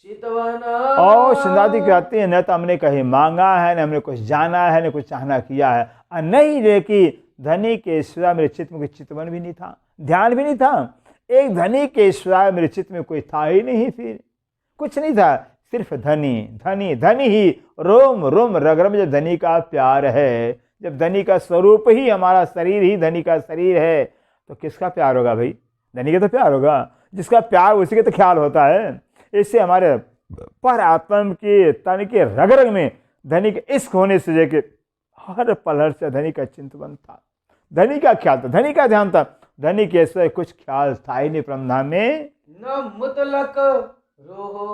Speaker 2: चितवना।
Speaker 1: और सिंधाती कहते हैं न तो हमने कहीं मांगा है, न हमने कुछ जाना है, न कुछ चाहना किया है, और नहीं जो कि धनी के सिवा मेरे चित्त में कोई चितवन भी नहीं था, ध्यान भी नहीं था। एक धनी के सिवा मेरे चित्त में कोई था ही नहीं, फिर कुछ नहीं था, सिर्फ धनी धनी धनी ही। रोम रोम रग रग में जब धनी का प्यार है, जब धनी का स्वरूप ही हमारा शरीर ही धनी का शरीर है, तो किसका प्यार होगा भाई? धनी का तो प्यार होगा, जिसका प्यार उसी के तो ख्याल होता है। इससे हमारे पर आत्मा के तन के रग रग में धनी के इश्क होने से जो कि हर पल हर से धनी का चिंतन था, धनी का ख्याल था, धनी का ध्यान था। धनी के सिवाय कुछ ख्याल था ही नहीं ब्रह्मधाम में।
Speaker 2: न मुतलक रोह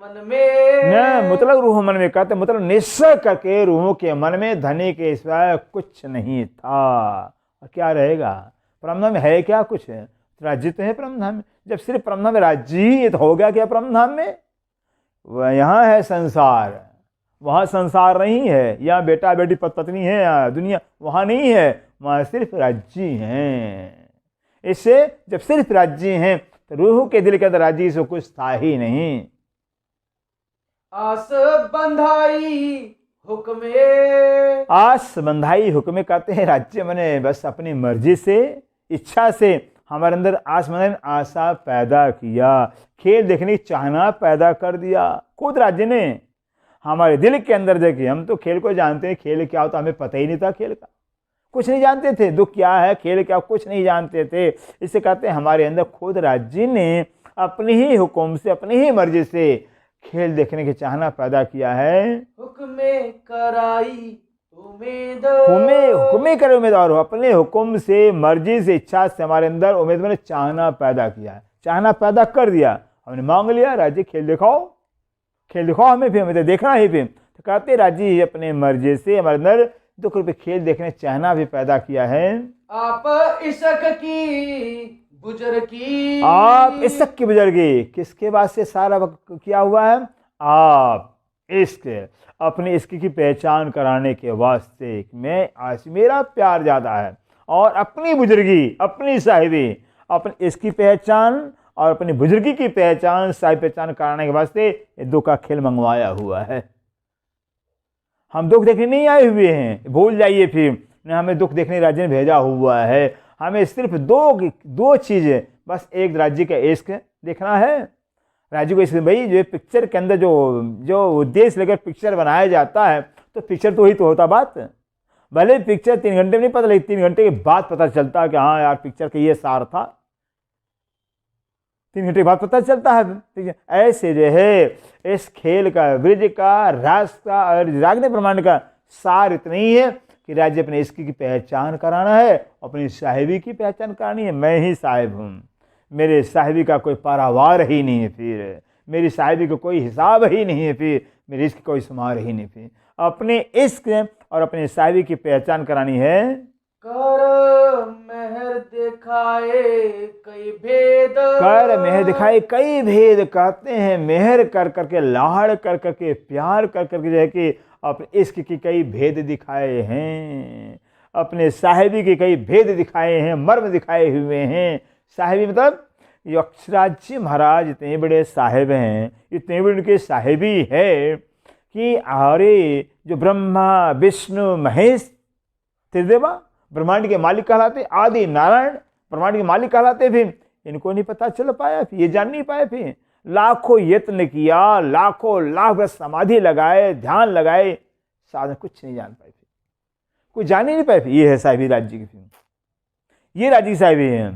Speaker 2: मन में,
Speaker 1: न मुतलक रूह मन में, कहते मतलब निश्चय करके रूहों के मन में धनी के सिवाय कुछ नहीं था। और क्या रहेगा ब्रह्मधाम में? है क्या कुछ? राज्य तो है ब्रह्मधाम में। जब सिर्फ ब्रह्मधाम में राज्य ही तो हो गया क्या ब्रह्मधाम में? वह यहाँ है संसार, वहाँ संसार नहीं है। यहाँ बेटा बेटी पत्नी है, यहाँ दुनिया वहाँ नहीं है, वहाँ सिर्फ राज्य हैं। इससे जब सिर्फ राज्य हैं तो रूह के दिल के अंदर राज्य से कुछ था ही नहीं।
Speaker 2: आस बंधाई हुक्मे,
Speaker 1: आस बंधाई हुक्मे कहते हैं राज्य मने बस अपनी मर्जी से, इच्छा से हमारे अंदर आस मन आशा पैदा किया, खेल देखने की चाहना पैदा कर दिया खुद राज्य ने हमारे दिल के अंदर। देखिए हम तो खेल को जानते हैं, खेल क्या होता हमें पता ही नहीं था, खेल का कुछ नहीं जानते थे, दुख क्या है खेल क्या कुछ नहीं जानते थे। इससे कहते हैं हमारे अंदर खुद राज्य ने अपनी ही हुक्म से, अपनी ही मर्जी से खेल देखने की चाहना पैदा किया है।
Speaker 2: हुक्मे कराई उम्मीद,
Speaker 1: हुक्मे करे उम्मीदवार हो, अपने हुक्म से मर्जी से इच्छा से हमारे अंदर उम्मीद ने चाहना पैदा किया है, चाहना पैदा कर दिया। हमने मांग लिया राज्य खेल दिखाओ, खेल दिखाओ हमें, फिर हमें तो देखना ही। फिर तो कहते राज्य अपने मर्जी से हमारे अंदर दुख रूपी खेल देखने चाहना भी पैदा किया है।
Speaker 2: आप इश्क की बुजुर्गी,
Speaker 1: आप इश्क की बुजुर्गी किसके वास्ते सारा किया हुआ है? आप इश्क, अपने इश्क की पहचान कराने के वास्ते। मैं आज मेरा प्यार ज़्यादा है, और अपनी बुजुर्गी, अपनी साहिबी, अपनी इश्क की पहचान और अपनी बुजुर्गी की पहचान, साहिब पहचान कराने के वास्ते ये दुख का खेल मंगवाया हुआ है। हम दुख देखने नहीं आए हुए हैं, भूल जाइए फिर न, हमें दुख देखने राज्य ने भेजा हुआ है। हमें सिर्फ दो चीज़ें बस, एक राज्य का इश्क देखना है, राज्य को इश्क। भाई जो पिक्चर के अंदर जो उद्देश्य लेकर पिक्चर बनाया जाता है, तो पिक्चर तो वही तो होता बात। भले पिक्चर 3 घंटे में नहीं पता, लेकिन 3 घंटे के बाद पता चलता है कि हाँ यार पिक्चर का ये सार था, 3 घंटे के बाद पता चलता है। ऐसे जो है इस खेल का, ब्रिज का, रास का और जागने ब्रह्मांड का सार इतना ही है कि राज्य अपने इश्क की पहचान कराना है, अपनी साहिबी की पहचान करानी है। मैं ही साहिब हूँ, मेरे साहिबी का कोई पारावार ही नहीं है, फिर मेरी साहिबी का कोई हिसाब ही नहीं है, फिर मेरे इश्क कोई शुमार ही नहीं। फिर अपने इश्क और अपने साहिबी की पहचान करानी है।
Speaker 2: कर मेहर दिखाए कई भेद,
Speaker 1: कर मेहर दिखाए कई भेद, कहते हैं मेहर कर करके, लाड़ कर करके, प्यार कर करके जो है कि अपने इश्क की कई भेद दिखाए हैं, अपने साहिबी के कई भेद दिखाए हैं, मर्म दिखाए हुए हैं। साहिबी मतलब यक्षराज महाराज इतने बड़े साहिब हैं, इतने बड़े उनके साहिबी है कि अरे जो ब्रह्मा विष्णु महेश त्रिदेवा ब्रह्मांड के मालिक कहलाते, आदि नारायण ब्रह्मांड के मालिक कहलाते, फिर इनको नहीं पता चल पाया, फिर ये जान नहीं पाए। फिर लाखों यत्न किया, लाखों लाख समाधि लगाए, ध्यान लगाए, साधन कुछ नहीं जान पाए, फिर कुछ जान ही नहीं पाए। फिर ये है साहिबी राज्य की, फिर ये राज्य साहिबी है।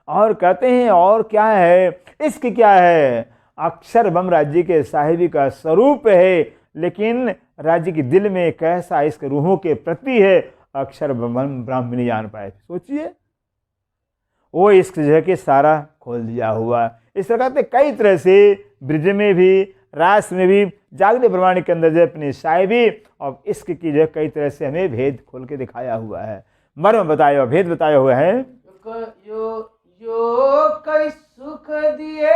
Speaker 1: और कहते हैं और क्या है, इश्क क्या है? अक्षर ब्रह्म राज्य के साहिबी का स्वरूप है, लेकिन राज्य के दिल में कैसा इश्क रूहों के प्रति है, अक्षर ब्रह्म नहीं जान पाए। सोचिए वो इश्क जो है कि सारा खोल दिया हुआ। इस प्रकार से कई तरह से ब्रिज में भी, रास में भी, जागने ब्रह्मांड के अंदर जो अपनी साहिबी और इश्क की जो कई तरह से हमें भेद खोल के दिखाया हुआ है, मर्म बताया हुआ, भेद बताया हुआ है।
Speaker 2: यो कई सुख दिए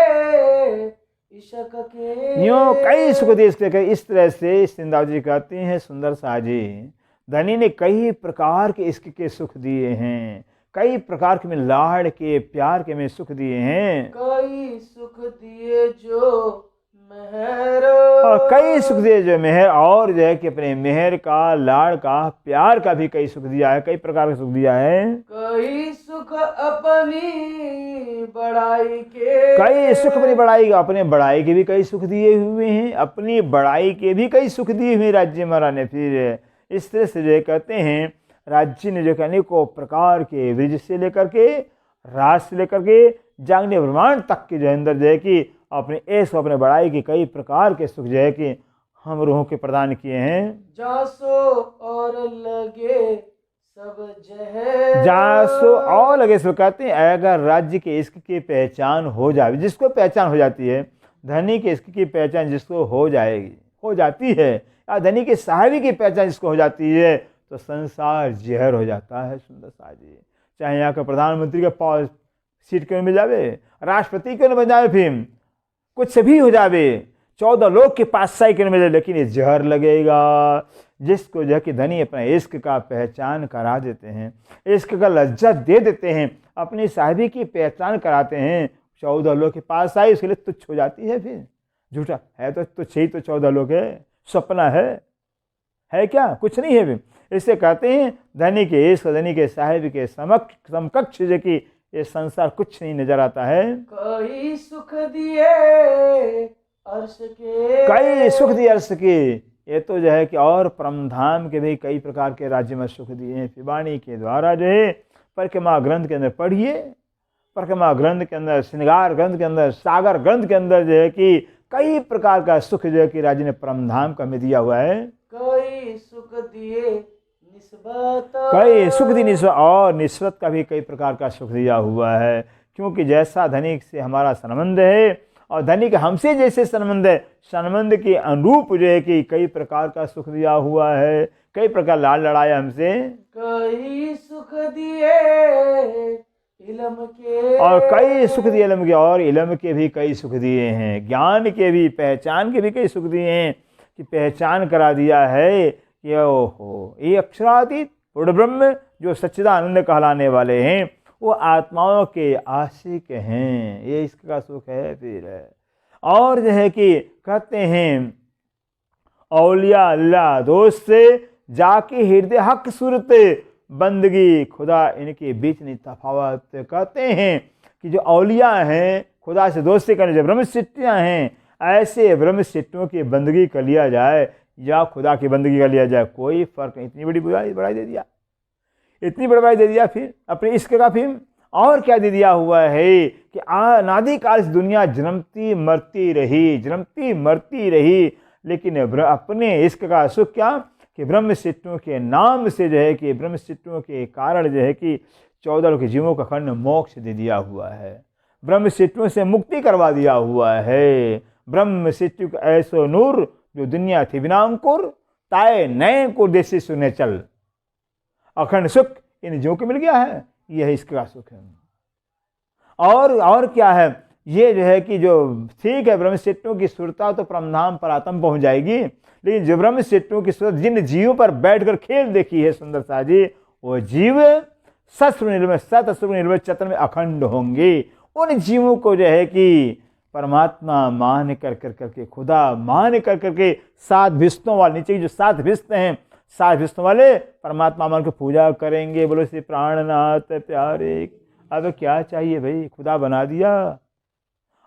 Speaker 2: इश्क के,
Speaker 1: यो कई सुख दिए इश्क के। इस तरह से सिंधाव जी कहते हैं सुंदर साजी, धनी ने कई प्रकार के इश्क के सुख दिए हैं, कई प्रकार के में लाड़ के प्यार के में सुख दिए हैं,
Speaker 2: कई सुख दिए जो मेहर,
Speaker 1: और कई सुख दिए जो मेहर, और जो है कि अपने मेहर का, लाड़ का, प्यार का भी कई सुख दिया है, कई प्रकार का सुख दिया है।
Speaker 2: कई सुख अपनी बड़ाई के,
Speaker 1: कई सुख अपनी बड़ाई, अपने बड़ाई के भी कई सुख दिए हुए हैं, अपनी बड़ाई के भी कई सुख दिए हुए राज्य महाराज ने। फिर इस तरह से जो कहते हैं राज्य ने जो अनेकों प्रकार के वृज से लेकर के, राज से लेकर के, जागने ब्रह्मांड तक के जो अंदर जो है कि अपने ऐश अपने बड़ाई के कई प्रकार के सुख जो है कि हम रूहों के प्रदान किए हैं।
Speaker 2: जासो और लगे सब जहर,
Speaker 1: जासो और लगे सो, कहते हैं अगर राज्य के इश्क की पहचान हो जाए, जिसको पहचान हो जाती है, धनी के इश्क की पहचान जिसको हो जाएगी, हो जाती है, या धनी के साहिबी की पहचान जिसको हो जाती है, तो संसार जहर हो जाता है। सुंदर सा जी, चाहे यहाँ का प्रधानमंत्री का सीट क्यों मिल जावे, राष्ट्रपति क्यों न बन जावे, फिर कुछ भी हो जावे, 14 लोग के पातशाही क्यों न मिले, लेकिन ये जहर लगेगा। जिसको जो है कि धनी अपने इश्क का पहचान करा देते हैं, इश्क का लज्जत दे देते हैं, अपनी साहिबी की पहचान कराते हैं, 14 लोग के पातशाही उसके लिए तुच्छ हो जाती है। फिर झूठा है तो तुच्छ ही तो 14 लोग है, सपना है क्या, कुछ नहीं है। फिर इससे कहते हैं धनी के इश्क, धनी के साहिब के समकक्ष जो कि ये संसार कुछ नहीं नजर आता है।
Speaker 2: कई सुख दिए अर्श के,
Speaker 1: कई सुख दिए अर्श के, ये तो जो है कि और परमधाम के भी कई प्रकार के राज्य में सुख दिए हैं। वाणी के द्वारा जो है परिक्रमा ग्रंथ के अंदर पढ़िए, परिक्रमा ग्रंथ के अंदर, श्रृंगार ग्रंथ के अंदर, सागर ग्रंथ के अंदर जो है कि कई प्रकार का सुख जो है कि राज्य ने परमधाम का में दिया हुआ है।
Speaker 2: कई सुख दिए निस्बत,
Speaker 1: कई सुख दी निस्बत, और निस्बत का भी कई प्रकार का सुख दिया हुआ है। क्योंकि जैसा धनिक से हमारा संबंध है और धनिक हमसे जैसे संबंध है, संबंध के अनुरूप जो है कि कई प्रकार का सुख दिया हुआ है, कई प्रकार लाड़ लड़ाया हमसे।
Speaker 2: कई सुख दिए इलम के,
Speaker 1: और कई सुख दिए इलम के, और इलम के भी कई सुख दिए हैं, ज्ञान के भी, पहचान के भी कई सुख दिए हैं, कि पहचान करा दिया है कि ओहो ये अक्षरातीत पूर्ण ब्रह्म जो सच्चिदानंद कहलाने वाले हैं वो आत्माओं के आशिक हैं, ये इसका सुख है। फिर और जो है कि कहते हैं औलिया अल्लाह दोस्त से जाके हृदय हक सूरत बंदगी खुदा इनके बीच नहीं तफावत। कहते हैं कि जो औलिया हैं, खुदा से दोस्ती करने जो ब्रह्मसिद्धियाँ हैं, ऐसे ब्रह्मसिद्धियों की बंदगी कर लिया जाए या खुदा की बंदगी कर लिया जाए, कोई फर्क नहीं। इतनी बड़ी बढ़ाई दे दिया, इतनी बड़ी बढ़ाई दे दिया। फिर अपने इश्क का फिर और क्या दे दिया हुआ है कि अनादि काल से दुनिया जन्मती मरती रही, जन्मती मरती रही, लेकिन अपने इश्क का सुख क्या कि ब्रह्मसिद्धियों के नाम से जो है कि ब्रह्मसिद्धियों के कारण जो है कि 14 के जीवों का खंड मोक्ष दे दिया हुआ है, ब्रह्मसिद्धियों से मुक्ति करवा दिया हुआ है। ब्रह्मसिद्धि को ऐसो नूर जो दुनिया थी बिनांकुर, ताए नए को देसी सुने चल, अखंड सुख इन जीवों को मिल गया है, यह इसका सुख है। और क्या है, ये जो है कि जो ठीक है ब्रह्मसिद्धियों की सुरता तो परमधाम पर आत्म पहुंच जाएगी, लेकिन जो ब्रह्मसिद्धियों की सुरत जिन जीवों पर बैठकर खेल देखी है सुंदर सा जी, वो जीव सस्त्र निर्मित चतन में अखंड होंगे। उन जीवों को जो है कि परमात्मा मान कर करके, खुदा मान कर करके, 7 भिस्तों वाले, नीचे की जो 7 भिस्त हैं, 7 भिस्तों वाले परमात्मा मान के पूजा करेंगे। बोलो श्री प्राणनाथ प्यारे, अब क्या चाहिए भाई, खुदा बना दिया।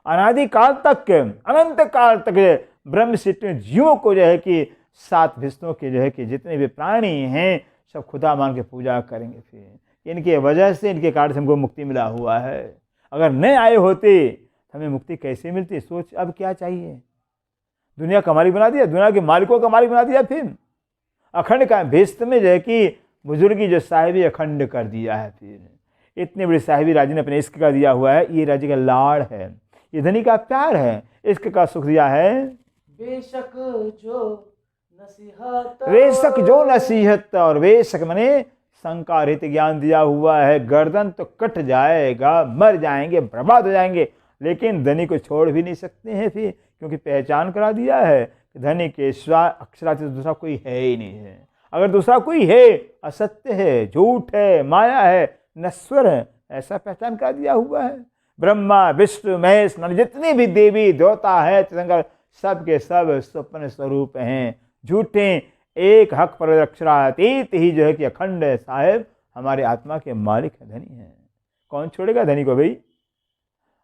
Speaker 1: अनादि काल तक, अनंत काल तक ब्रह्मसिद्धियों जीवों को जो है कि 7 भिस्तों के जो है कि जितने भी प्राणी हैं सब खुदा मान के पूजा करेंगे। फिर इनके वजह से, इनके कारण से हमको मुक्ति मिला हुआ है। अगर नहीं आए होते हमें मुक्ति कैसे मिलती? सोच, अब क्या चाहिए? दुनिया का मालिक बना दिया, दुनिया के मालिकों का मालिक बना दिया। फिर अखंड का भेस्त में जो है कि बुजुर्गी जो साहिबी अखंड कर दिया है। फिर इतनी बड़ी साहिबी राजी ने अपने इश्क का दिया हुआ है। ये राजी का लाड़ है, ये धनी का प्यार है, इश्क का सुख दिया है।
Speaker 2: बेशक जो नसीहत,
Speaker 1: बेशक जो नसीहत, और बेशक मने संकारित ज्ञान दिया हुआ है। गर्दन तो कट जाएगा, मर जाएंगे, बर्बाद हो जाएंगे, लेकिन धनी को छोड़ भी नहीं सकते हैं फिर, क्योंकि पहचान करा दिया है कि धनी के सिवा अक्षरातीत दूसरा कोई है ही नहीं है। अगर दूसरा कोई है, असत्य है, झूठ है, माया है, नश्वर है, ऐसा पहचान कर दिया हुआ है। ब्रह्मा विष्णु महेश जितनी भी देवी देवता है तीर्थंकर सब के सब स्वप्न स्वरूप हैं, झूठे। एक हक पर अक्षरातीत ही जो है कि अखंड साहेब हमारे आत्मा के मालिक है, धनी है। कौन छोड़ेगा धनी को भाई?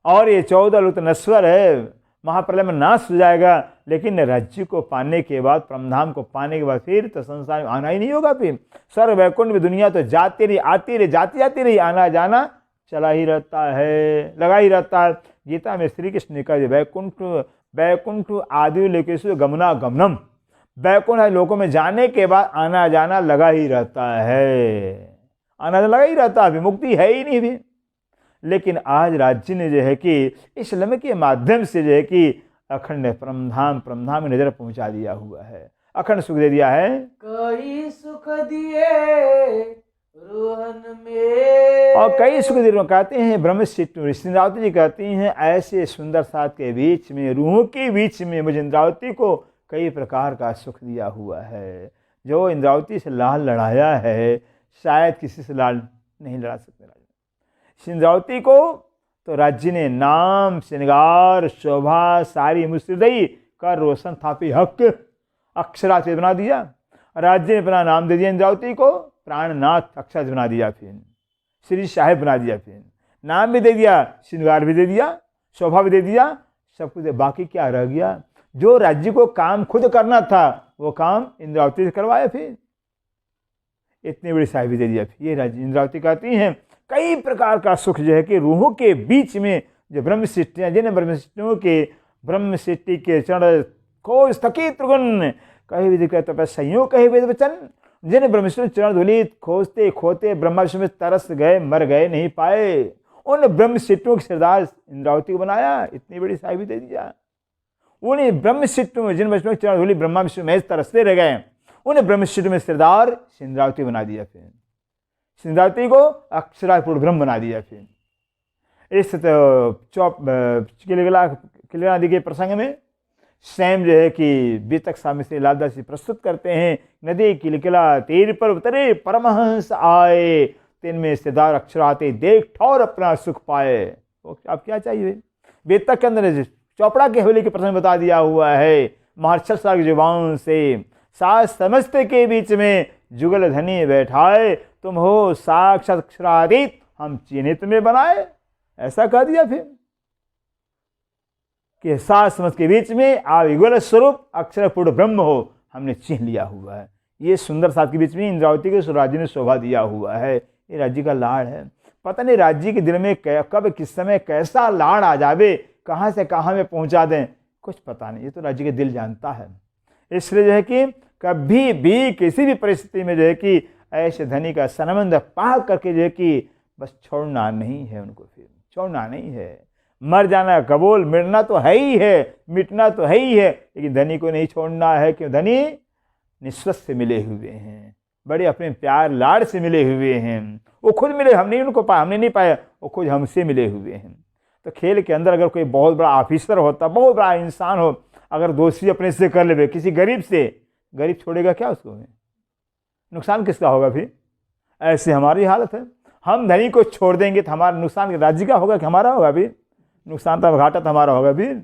Speaker 1: और ये 14 लोग तो नश्वर है, महाप्रलय में नाश हो जाएगा। लेकिन राज्य को पाने के बाद, परमधाम को पाने के बाद फिर तो संसार में आना ही नहीं होगा। फिर स्वर्ग वैकुंठ में दुनिया तो जाती रही, आती रही, जाती जाती रही, आना जाना चला ही रहता है, लगा ही रहता है। गीता में श्री कृष्ण ने कहा वैकुंठ वैकुंठ आदि लोकेषु गमना गमनम, वैकुंठ लोकों में जाने के बाद आना जाना लगा ही रहता है, आना जाना लगा ही रहता है, मुक्ति है ही नहीं भी। लेकिन आज राज्य ने जो है कि इस लम्हे के माध्यम से जो है कि अखंड परमधाम परमधाम में नजर पहुंचा दिया हुआ है, अखंड सुख दे दिया है।
Speaker 2: कई सुख दिए रोहन में,
Speaker 1: और कई सुख दिए कहते हैं ब्रह्मशिष्टु इंद्रावती जी कहती हैं ऐसे सुंदर साथ के बीच में, रूहों के बीच में मुझे इंद्रावती को कई प्रकार का सुख दिया हुआ है। जो इंद्रावती से लाल लड़ाया है शायद किसी से लाल नहीं लड़ा सकते। इंद्रावती को तो राज्य ने नाम श्रृंगार शोभा सारी मुस्रिदई कर रोशन थापी हक अक्षरात बना दिया। राज्य ने अपना नाम दे दिया इंद्रावती को, प्राणनाथ अक्षरात बना दिया, फिर श्री साहेब बना दिया, फिर नाम भी दे दिया, श्रृंगार भी दे दिया, शोभा भी दे दिया, सब कुछ। बाकी क्या रह गया? जो राज्य को काम खुद करना था वो काम इंद्रावती से करवाया, फिर इतनी बड़ी साहेबी दे दिया। फिर ये राज्य इंद्रावती कहती हैं कई प्रकार का सुख जो है कि रूहों के बीच में जो ब्रह्मशिष्टियाँ, जिन ब्रह्मशिष्टियों के ब्रह्मशिष्टि के चरण को स्थकी त्रिगुण कहीं भी दिखा तो संयोग कहीं वेद वचन, जिन ब्रह्मशिष्टि चरण धूलि खोजते खोते ब्रह्मा विष्णु में तरस गए, मर गए, नहीं पाए, उन ब्रह्मशिष्टियों के सरदार इंद्रावती को बनाया, इतनी बड़ी साहिबी दे दिया। उन ब्रह्मशिष्टियों में जिन विष्णु के चरण धूलि ब्रह्मा विष्णु में तरसते रह गए, उन ब्रह्मशिष्टि में सरदार इंद्रावती बना दिया। फिर इंद्रावती को अक्षरापूर्ण ब्रह्म बना दिया। फिर इस किलेला आदि के प्रसंग में स्वयं जो है कि बीतक स्वामी श्री लालदास जी प्रस्तुत करते हैं, नदी किलकिला तीर पर उतरे परमहंस आए, तिनमें सिदार अक्षराते देख ठौर अपना सुख पाए। तो अब क्या चाहिए? बीतक के अंदर चौपड़ा के हवेली के प्रसंग बता दिया हुआ है, महर्षि साग जुबान से सास समझते के बीच में जुगल धनी बैठाए, तुम हो साक्षात अक्षरातीत हम चीने तुम्हें बनाए, ऐसा कह दिया। फिर कि सास समझ के बीच में आप युगल स्वरूप अक्षर पूर्ण ब्रह्म हो, हमने चिन्ह लिया हुआ है। ये सुंदर साथ के बीच में इंद्रावती के राज्य ने शोभा दिया हुआ है। ये राज्य का लाड़ है। पता नहीं राज्य के दिल में कब किस समय कैसा लाड़ आ जावे, कहाँ से कहाँ में पहुँचा दें, कुछ पता नहीं। ये तो राज्य के दिल जानता है। इसलिए जो है कि कभी भी किसी भी परिस्थिति में जो है कि ऐसे धनी का संबंध पा करके जो है कि बस छोड़ना नहीं है, उनको फिर छोड़ना नहीं है। मर जाना कबूल, मिटना तो है ही है, मिटना तो है ही है, लेकिन धनी को नहीं छोड़ना है। क्यों? धनी निस्वस्त से मिले हुए हैं, बड़े अपने प्यार लाड़ से मिले हुए हैं। वो खुद मिले, हमने उनको पाया, हमने नहीं पाया, वो खुद हमसे मिले हुए हैं। तो खेल के अंदर अगर कोई बहुत बड़ा ऑफिसर होता, बहुत बड़ा इंसान हो, अगर दोस्ती अपने से कर ले किसी गरीब से, गरीब छोड़ेगा क्या उसको? नुकसान किसका होगा? फिर ऐसे हमारी हालत है। हम धनी को छोड़ देंगे तो हमारा नुकसान राज्य का होगा कि हमारा होगा? फिर नुकसान तो घाटा तो हमारा होगा। फिर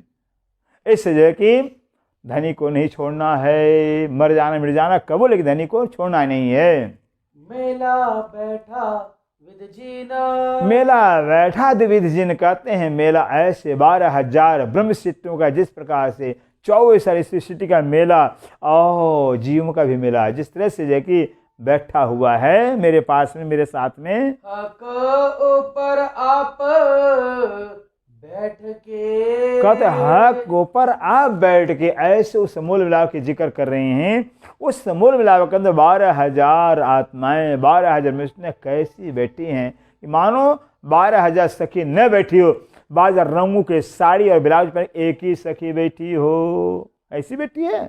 Speaker 1: इससे जो है कि धनी को नहीं छोड़ना है, मर जाना मिट जाना कबूल, लेकिन धनी को छोड़ना नहीं है।
Speaker 2: मेला बैठा विद जीना,
Speaker 1: मेला बैठा विद जिन कहते हैं मेला ऐसे 12,000 ब्रह्मशिष्टियों का, जिस प्रकार से 24 सृष्टि का मेला और जीवों का भी मेला, जिस तरह से जो कि बैठा हुआ है मेरे पास में, मेरे साथ में।
Speaker 2: हक ऊपर आप बैठ के,
Speaker 1: कहते हक ऊपर आप बैठ के, ऐसे उस मूल मिलाप की जिक्र कर रहे हैं। उस मूल मिलाप के अंदर 12,000 आत्माएं, 12,000 मिष्टियां कैसी बैठी हैं, मानो 12,000 सखी न बैठी हो, 12,000 रंगों के साड़ी और ब्लाउज पर एक ही सखी बैठी हो, ऐसी बैठी है।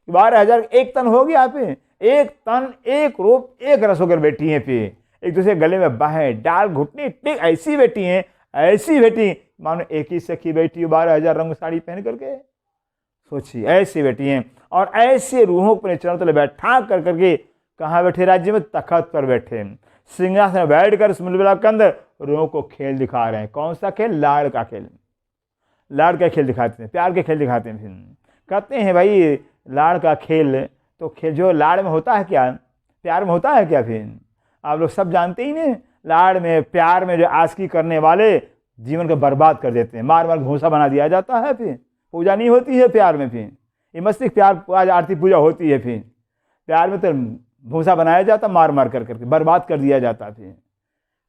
Speaker 1: 12,000 एक तन हो गया। आप एक तन एक रूप एक रस होकर बैठी हैं। फिर एक दूसरे गले में बाहें डाल घुटने टिक ऐसी बैठी हैं, ऐसी बैठी मानो एक ही सखी बैठी हो 12,000 रंग साड़ी पहन करके। सोचिए ऐसी बैठी हैं। और ऐसे रूहों को अपने चरणों तले बैठा कर करके कहाँ बैठे? राज्य में तखत पर बैठे। सिंहासन में बैठ कर सुमलबला के अंदर रोह को खेल दिखा रहे हैं। कौन सा खेल? लाड़ का खेल। लाड़ का खेल दिखाते हैं, प्यार के खेल दिखाते हैं। फिर कहते हैं भाई लाड़ का खेल तो खेल जो लाड़ में होता है क्या, प्यार में होता है क्या? फिर आप लोग सब जानते ही नहीं, लाड़ में प्यार में जो आशिकी करने वाले जीवन को बर्बाद कर देते हैं, मार मार घूसा बना दिया जाता है। फिर पूजा नहीं होती है प्यार में। फिर ये मस्तिष्क प्यार आज आरती पूजा होती है। फिर प्यार में तो भूसा बनाया जाता, मार मार कर करके बर्बाद कर दिया जाता। फिर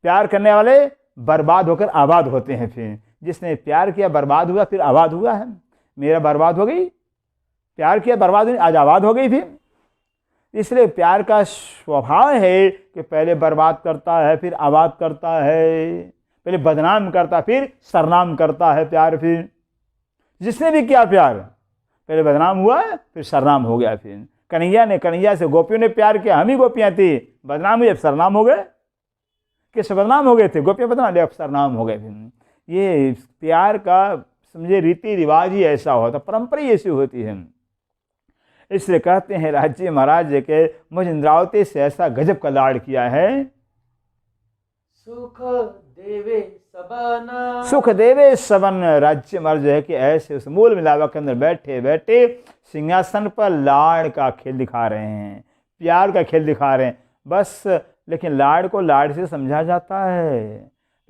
Speaker 1: प्यार करने वाले बर्बाद होकर आबाद होते हैं। फिर जिसने प्यार किया बर्बाद हुआ, फिर आबाद हुआ है। मेरा बर्बाद हो गई, प्यार किया बर्बाद हुई, आज आबाद हो गई। फिर इसलिए प्यार का स्वभाव है कि पहले बर्बाद करता है, फिर आबाद करता है, पहले बदनाम करता, फिर सरनाम करता है प्यार। फिर जिसने भी किया प्यार, पहले बदनाम हुआ, फिर सरनाम हो गया। फिर कन्हैया से गोपियों ने प्यार किया, हम ही गोपियाँ थी, बदनाम हुए, अब सरनाम हो गए। किस बदनाम हो गए थे? गोपियाँ बदनाम, अब सरनाम हो गए। फिर ये प्यार का समझे रीति रिवाज ही ऐसा होता, परंपरा ही ऐसी होती है। इसलिए कहते हैं राज्य महाराज के मुझ इंद्रावती से ऐसा गजब का लाड़ किया है।
Speaker 2: सुख देवे सबन,
Speaker 1: सुख देवे सबन। राज्य महाराज जो है कि ऐसे उस मूल मिलावा के अंदर बैठे बैठे सिंहासन पर लाड़ का खेल दिखा रहे हैं, प्यार का खेल दिखा रहे हैं बस। लेकिन लाड़ को लाड़ से समझा जाता है,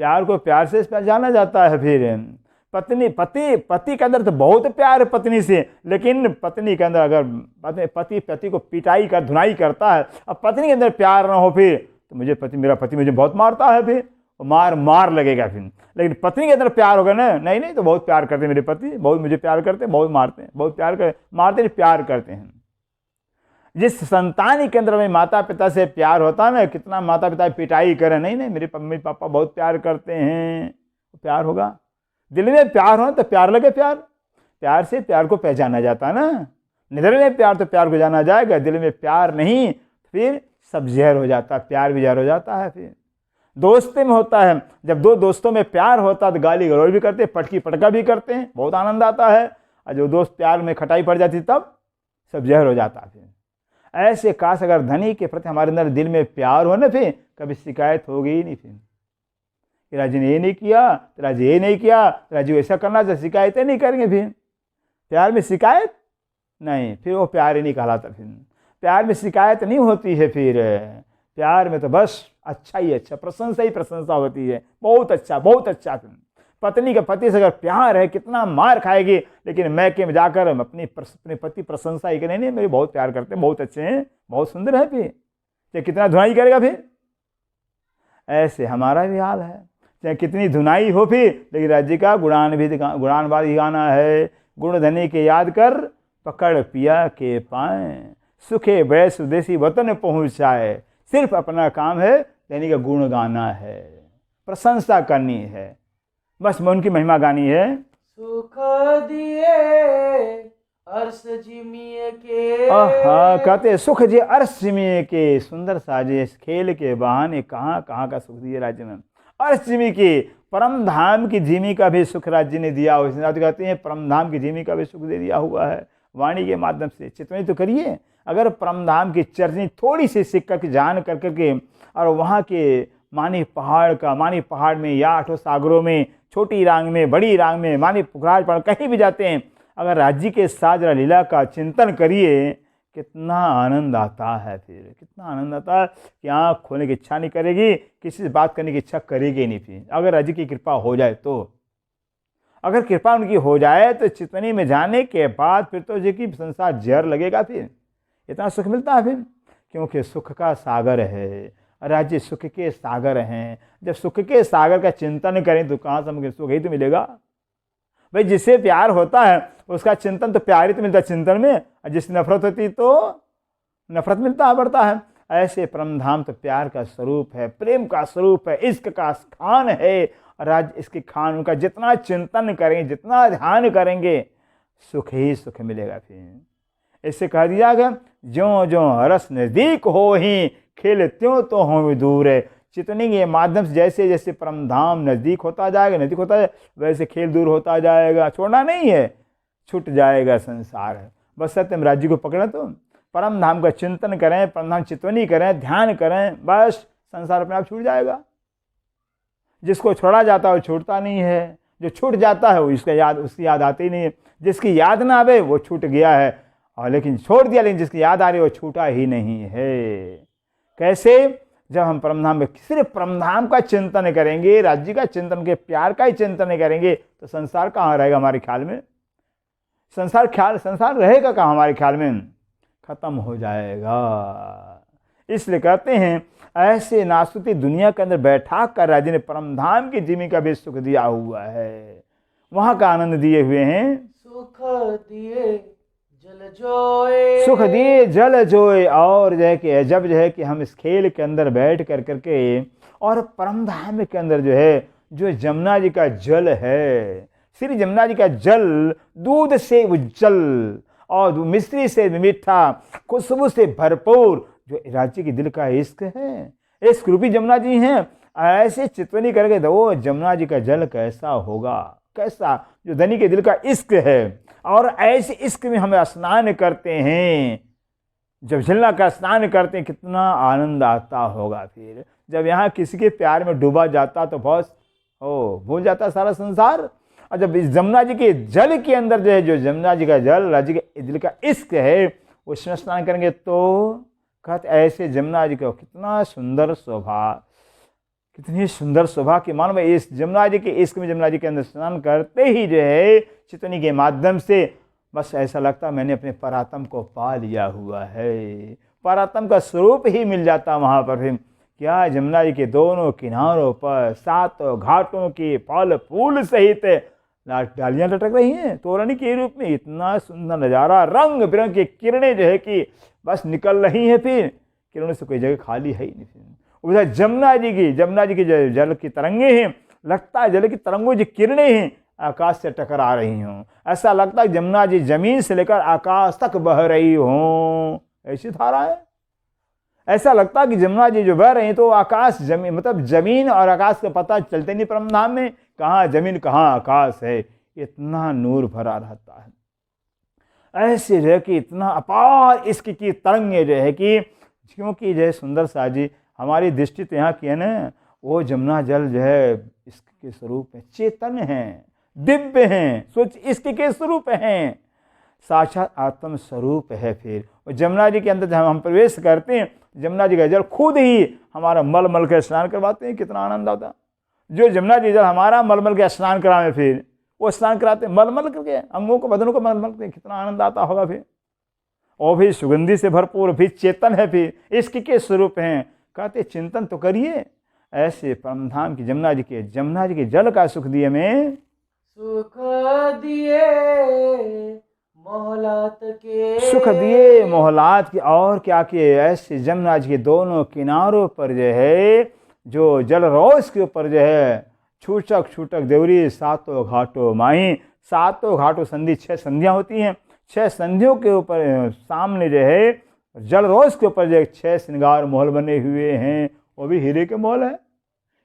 Speaker 1: प्यार को प्यार से जाना जाता है। फिर पति के अंदर तो बहुत प्यार है पत्नी से, लेकिन पत्नी के अंदर अगर पति को पिटाई कर धुनाई करता है, अब पत्नी के अंदर प्यार ना हो फिर तो मेरा पति मुझे बहुत मारता है, फिर मार लगेगा। फिर लेकिन पत्नी के अंदर प्यार होगा ना, नहीं तो बहुत प्यार करते मेरे पति, बहुत मुझे प्यार करते हैं, बहुत मारते हैं, बहुत प्यार कर मारते नहीं प्यार करते हैं। जिस संतान के अंदर में माता पिता से प्यार होता है ना, कितना माता पिता पिटाई करें, नहीं मेरे मम्मी पापा बहुत प्यार करते हैं, तो प्यार होगा। दिल में प्यार हो तो प्यार लगे, प्यार से प्यार को पहचाना जाता है ना। निधर में प्यार तो प्यार को जाना जाएगा, दिल में प्यार नहीं फिर सब जहर हो जाता है, प्यार भी जहर हो जाता है। फिर दोस्ती में होता है, जब दो दोस्तों में प्यार होता है तो गाली गलौज भी करते हैं, पटकी पटका भी करते हैं, बहुत आनंद आता है। और जो दोस्त प्यार में खटाई पड़ जाती तब सब जहर हो जाता है। फिर ऐसे काश अगर धनी के प्रति हमारे अंदर दिल में प्यार हो ना, फिर कभी शिकायत होगी ही नहीं। फिर राजी ने ये नहीं किया, राजी ये नहीं किया, राजी ऐसा करना चाहिए, शिकायतें नहीं करेंगे। फिर प्यार में शिकायत नहीं, फिर वो प्यार ही नहीं कहलाता। फिर प्यार में शिकायत नहीं होती है, फिर प्यार में तो बस अच्छा ही अच्छा, प्रशंसा ही प्रशंसा होती है, बहुत अच्छा बहुत अच्छा। पत्नी के पति से अगर प्यार है, कितना मार खाएगी, लेकिन मैके में जाकर अपने पति प्रशंसा ही करें, नहीं मेरे बहुत प्यार करते हैं, बहुत अच्छे हैं, बहुत सुंदर है, फिर चाहे कितना धुनाई करेगा। फिर ऐसे हमारा भी हाल है, चाहे कितनी धुनाई हो, फिर लेकिन राज्य का गुणानवाद ही गाना है। गुण धनी के याद कर, पकड़ पिया के पाए, सुखे बड़े सुदेशी वतन पहुँचाए। सिर्फ अपना काम है, धनी का गुण गाना है, प्रशंसा करनी है, बस मैं उनकी महिमा गानी है।
Speaker 2: सुख दिए अर्श जिमिए के,
Speaker 1: कहते सुख जी अर्श जिमिए के। सुंदर साजे खेल के बहाने कहाँ का सुख दिए राज्य में। अर्श जिमी की, परम धाम की जिमी का भी सुख राज्य ने दिया हुआ है। कहते हैं परम धाम की जिमी का भी सुख दे दिया हुआ है वाणी के माध्यम से। चितवनी तो करिए, अगर परम धाम की चर्चा थोड़ी सी सीख कर जान करके और वहाँ के मानी पहाड़ में या 8 सागरों में, छोटी रांग में, बड़ी रांग में, मानी पुखराज पहाड़ कहीं भी जाते हैं, अगर राज्य के साथ जरा लीला का चिंतन करिए, कितना आनंद आता है। फिर कितना आनंद आता है कि आँख खोलने की इच्छा नहीं करेगी, किसी से बात करने की इच्छा करेगी नहीं। फिर अगर राज्य की कृपा हो जाए तो, अगर कृपा उनकी हो जाए तो चितवनी में जाने के बाद फिर तो जो कि संसार जहर लगेगा। फिर इतना सुख मिलता है फिर, क्योंकि सुख का सागर है, राज्य सुख के सागर हैं। जब सुख के सागर का चिंतन करें तो कहाँ से सुख ही तो मिलेगा। भाई जिससे प्यार होता है उसका चिंतन तो प्यार ही तो मिलता है चिंतन में, और जिससे नफरत होती तो नफरत मिलता है, बढ़ता है। ऐसे परम धाम तो प्यार का स्वरूप है, प्रेम का स्वरूप है, इश्क का खान है। राज्य इसके खान का जितना चिंतन करेंगे, जितना ध्यान करेंगे, सुख ही सुख मिलेगा। फिर इससे कह दिया गया, ज्यों ज्यों रस नजदीक हो ही, खेल त्यों तो हो दूर है। चितवनी के माध्यम से जैसे जैसे परम धाम नज़दीक होता जाएगा, वैसे खेल दूर होता जाएगा। छोड़ना नहीं है, छूट जाएगा संसार है। बस सत्यम राज्य को पकड़ें तो परम धाम का चिंतन करें, परम धाम चितवनी करें, ध्यान करें, बस संसार अपने आप छूट जाएगा। जिसको छोड़ा जाता है वो छूटता नहीं है, जो छूट जाता है वो उसकी याद आती नहीं है। जिसकी याद ना आवे वो छूट गया है, और लेकिन छोड़ दिया, लेकिन जिसकी याद आ रही है वो छूटा ही नहीं है। कैसे? जब हम परमधाम में सिर्फ परमधाम का चिंतन करेंगे, राज्य का चिंतन के प्यार का ही चिंतन करेंगे, तो संसार कहाँ रहेगा हमारे ख्याल में? संसार रहेगा कहाँ हमारे ख्याल में? खत्म हो जाएगा। इसलिए कहते हैं ऐसे नासुती दुनिया के अंदर बैठा कर राज्य ने परमधाम की जिमी का भी सुख दिया हुआ है, वहां का आनंद दिए हुए हैं।
Speaker 2: सुख दिए जल जोए,
Speaker 1: सुख दिए जल जोए। और जो है कि जब जो है कि हम इस खेल के अंदर बैठ कर करके और परमधाम के अंदर जो है, जो जमुना जी का जल है, श्री जमुना जी का जल दूध से उज्जल और मिश्री से मीठा, खुशबू से भरपूर, जो राज्य के दिल का इश्क है, इश्क रूपी जमुना जी हैं। ऐसे चितवनी करके तो वो जमुना जी का जल कैसा होगा, कैसा, जो धनी के दिल का इश्क है। और ऐसे इश्क में हम स्नान करते हैं, जब झिलना का स्नान करते हैं कितना आनंद आता होगा। फिर जब यहाँ किसी के प्यार में डूबा जाता तो बहुत भूल जाता सारा संसार। और जब इस जमुना जी के जल के अंदर जो है, जो जमुना जी का जल राज्य के दिल का इश्क है, उसमें स्नान करेंगे तो कहते ऐसे जमुना जी का कितना सुंदर शोभा, कितनी सुंदर शोभा की मानो मैं इस जमुना जी के इश्क में, जमुना जी के अंदर स्नान करते ही जो है चितवनी के माध्यम से बस ऐसा लगता मैंने अपने परात्म को पा लिया हुआ है, परात्म का स्वरूप ही मिल जाता वहाँ पर। फिर क्या जमुना जी के दोनों किनारों पर 7 घाटों के फल फूल सहित डालियाँ लटक रही हैं तोरणी के रूप में, इतना सुंदर नज़ारा, रंग बिरंग की किरणें जो है कि बस निकल रही हैं, फिर किरणों से कोई जगह खाली है ही नहीं। उधर जमुना जी की जल की तरंगे हैं, लगता है जल की तरंगों जो किरणें हैं आकाश से टकरा रही हों, ऐसा लगता है जमुना जी जमीन से लेकर आकाश तक बह रही हों, ऐसी धारा है। ऐसा लगता है कि जमुना जी जो बह रही हैं तो आकाश जमीन, मतलब जमीन और आकाश का पता चलते नहीं परमधाम में, कहाँ जमीन कहाँ आकाश है, इतना नूर भरा रहता है। ऐसे जो है कि इतना अपार इसकी तरंगे जो है कि, क्योंकि जो है सुंदर सा जी हमारी दृष्टि तो यहाँ की है ना, वो जमुना जल जो है इसके स्वरूप है, चेतन हैं, दिव्य हैं, सोच इसके स्वरूप हैं, साक्षात आत्म स्वरूप है। फिर जमुना जी के अंदर जब हम प्रवेश करते हैं, जमुना जी का जल खुद ही हमारा मल मल के स्नान करवाते हैं, कितना आनंद आता। जो जमुना जी जल हमारा मल मल के स्नान करावे, फिर वो स्नान कराते हैं मल मल करके, अंगों को बदनों को मल मल करके, कितना आनंद आता होगा। फिर और भी सुगंधी से भरपूर, भी चेतन है, फिर इसके स्वरूप हैं। कहते चिंतन तो करिए ऐसे परमधाम की जमुना जी के जल का सुख दिए में,
Speaker 2: सुख दिए मोहलात के,
Speaker 1: सुख दिए मोहलात के। और क्या किए, ऐसे जमुना जी के दोनों किनारों पर जो है, जो जल रोज के ऊपर जो है, छूटक छूटक देवरी 7 घाटों माही, 7 घाटों संधि, 6 संधियाँ होती हैं, 6 संधियों के ऊपर सामने जो है जल रोज के ऊपर जो 6 श्रृंगार महल बने हुए हैं, वो भी हीरे के महल है,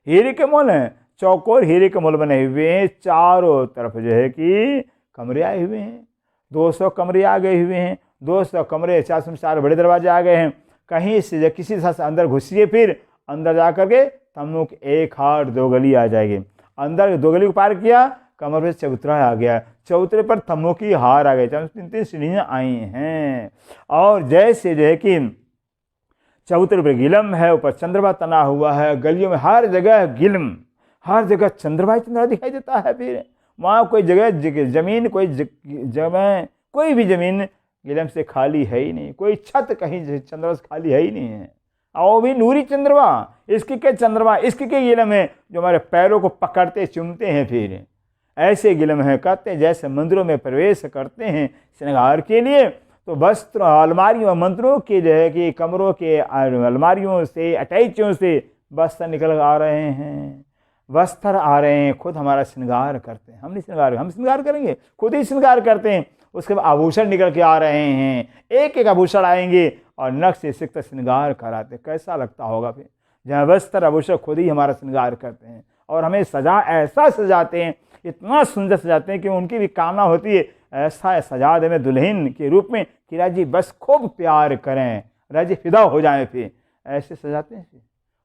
Speaker 1: हीरे के महल हैं, चौकोर हीरे के महल बने हुए हैं। चारों तरफ जो है कि कमरे आए हुए हैं, 200 कमरे आ गए हुए हैं, 200 कमरे, 404 बड़े दरवाजे आ गए हैं। कहीं से किसी तरह से अंदर घुसिए, फिर अंदर जा करके हम लोग 1 हाट 2 गली आ जाएगी। अंदर 2 गली को पार किया, कमर पे चबूतरा आ गया, चबूतरे पर थम्मों की हार आ गई, 3 सीढ़ियाँ आई हैं। और जैसे जो है कि चबूतरे पर गिलम है, ऊपर चंद्रमा तना हुआ है, गलियों में हर जगह गिलम, हर जगह चंद्रमा दिखाई देता है। फिर वहाँ कोई जगह जमीन, कोई जगह, कोई भी जमीन गिलम से खाली है ही नहीं, कोई छत कहीं चंद्रमा से खाली है ही नहीं है। और भी नूरी चंद्रमा, इसके के चंद्रमा, इसके के गिलम है जो हमारे पैरों को पकड़ते चूमते हैं। फिर ऐसे गिलम है, कहते हैं जैसे मंदिरों में प्रवेश करते हैं श्रृंगार के लिए, तो वस्त्र अलमारियों, मंदिरों के जो है कि कमरों के अलमारियों से, अटैचियों से वस्त्र निकल आ रहे हैं, वस्त्र आ रहे हैं, खुद हमारा श्रृंगार करते हैं। हम श्रृंगार करेंगे, खुद ही श्रृंगार करते हैं। उसके बाद आभूषण निकल के आ रहे हैं, एक एक आभूषण आएंगे और नख से सिख तक श्रृंगार कराते। कैसा लगता होगा फिर, जहाँ वस्त्र आभूषण खुद ही हमारा श्रृंगार करते हैं और हमें ऐसा सजाते हैं, इतना सुंदर सजाते हैं कि उनकी भी कामना होती है ऐसा सजा दे में दुल्हन के रूप में कि राजी बस खूब प्यार करें, राजी फिदा हो जाएं। फिर ऐसे सजाते हैं,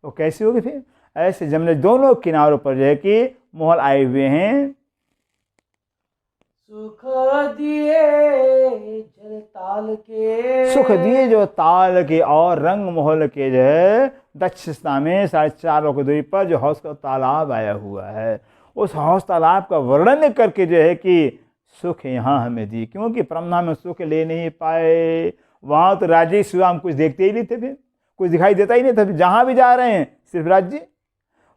Speaker 1: वो कैसी होगी फिर? ऐसे जमुना दोनों किनारों पर जो है कि मोहल आए हुए हैं।
Speaker 2: सुख दिए जल ताल के,
Speaker 1: सुख दिए जो ताल के और रंग मोहल के जो है दक्षिणा में 4.5 की दूरी पर जो हौस का तालाब आया हुआ है, उस हौस तालाब का वर्णन करके जो है कि सुख यहाँ हमें दी, क्योंकि परमधाम में सुख ले नहीं पाए। वहाँ तो राज्य सिवा हम कुछ देखते ही नहीं थे, फिर कुछ दिखाई देता ही नहीं था। जहाँ भी जा रहे हैं सिर्फ राज्य,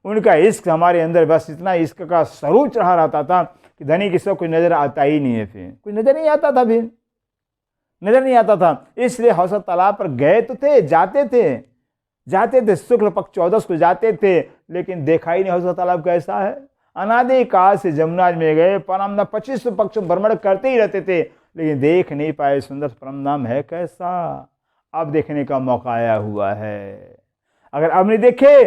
Speaker 1: उनका इश्क हमारे अंदर बस इतना इश्क का स्वरूप चढ़ा रहता था कि धनी किसी को कुछ नजर आता ही नहीं है, फिर कुछ नजर नहीं आता था, फिर नजर नहीं आता था। इसलिए हौसा तालाब पर गए तो थे, जाते थे शुक्ल पक्ष 14 को जाते थे, लेकिन देखा ही नहीं हौसा तालाब कैसा है। अनादि काल से जमुना में गए, परमधाम 25 पक्ष भ्रमण करते ही रहते थे, लेकिन देख नहीं पाए सुंदर परमधाम है कैसा। अब देखने का मौका आया हुआ है। अगर अब नहीं देखे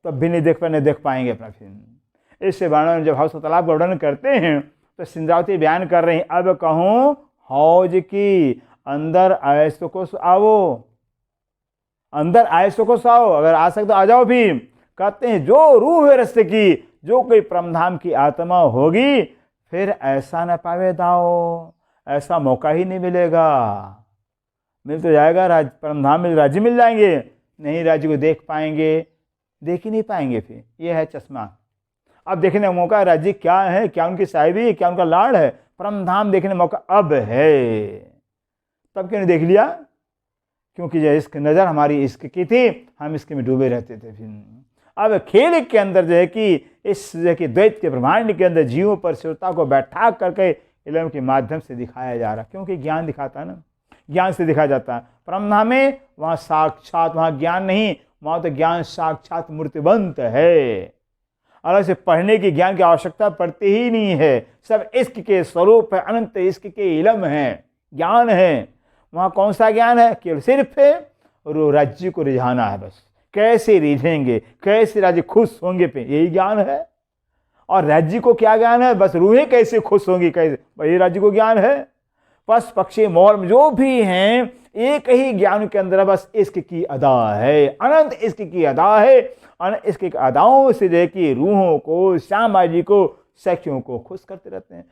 Speaker 1: तो भी नहीं देख पाएंगे अपना फिर। इससे वर्णन जब हौस तालाब का वर्णन करते हैं तो सिंद्रावती बयान कर रहे हैं, अब कहूँ हौज की अंदर ऐसो को आओ, अंदर ऐसो को आओ, अगर आ सकते आ जाओ। भी कहते हैं जो रूह है रस्ते की, जो कोई परमधाम की आत्मा होगी, फिर ऐसा न पावे दाओ, ऐसा मौका ही नहीं मिलेगा। मिल तो जाएगा परमधाम में राज्य मिल जाएंगे, नहीं राज्य को देख पाएंगे, देख ही नहीं पाएंगे। फिर ये है चश्मा। अब देखने का मौका राज्य क्या है, क्या उनकी साहिबी, क्या उनका लाड़ है, परमधाम देखने का मौका अब है। तब क्यों नहीं देख लिया? क्योंकि जो इश्क नज़र हमारी इश्क की थी, हम इश्क में डूबे रहते थे। फिर अब खेल के अंदर जो है कि इस जो कि द्वैत के ब्रह्मांड के अंदर जीवों पर शिवता को बैठा करके इल्म के माध्यम से दिखाया जा रहा, क्योंकि ज्ञान दिखाता है ना, ज्ञान से दिखाया जाता है। परमधाम में वहाँ साक्षात, वहाँ ज्ञान नहीं, वहाँ तो ज्ञान साक्षात मूर्तिबंत है। अलग से पढ़ने की ज्ञान की आवश्यकता पड़ती ही नहीं है, सब इश्क के स्वरूप है, अनंत इश्क के इल्म है, ज्ञान है। वहाँ कौन सा ज्ञान है? केवल सिर्फ राज्य को रिझाना है, बस कैसे रिझेंगे, कैसे राज्य खुश होंगे, पे यही ज्ञान है। और राज्य को क्या ज्ञान है? बस रूहें कैसे खुश होंगी, कैसे, वही राज्य को ज्ञान है। पशु पक्षी मोर जो भी हैं, एक ही ज्ञान के अंदर बस इश्क की अदा है, अनंत इश्क की अदा है। अनंत इश्क की अदाओं से जो कि रूहों को, श्यामा जी को, सखियों को खुश करते रहते हैं।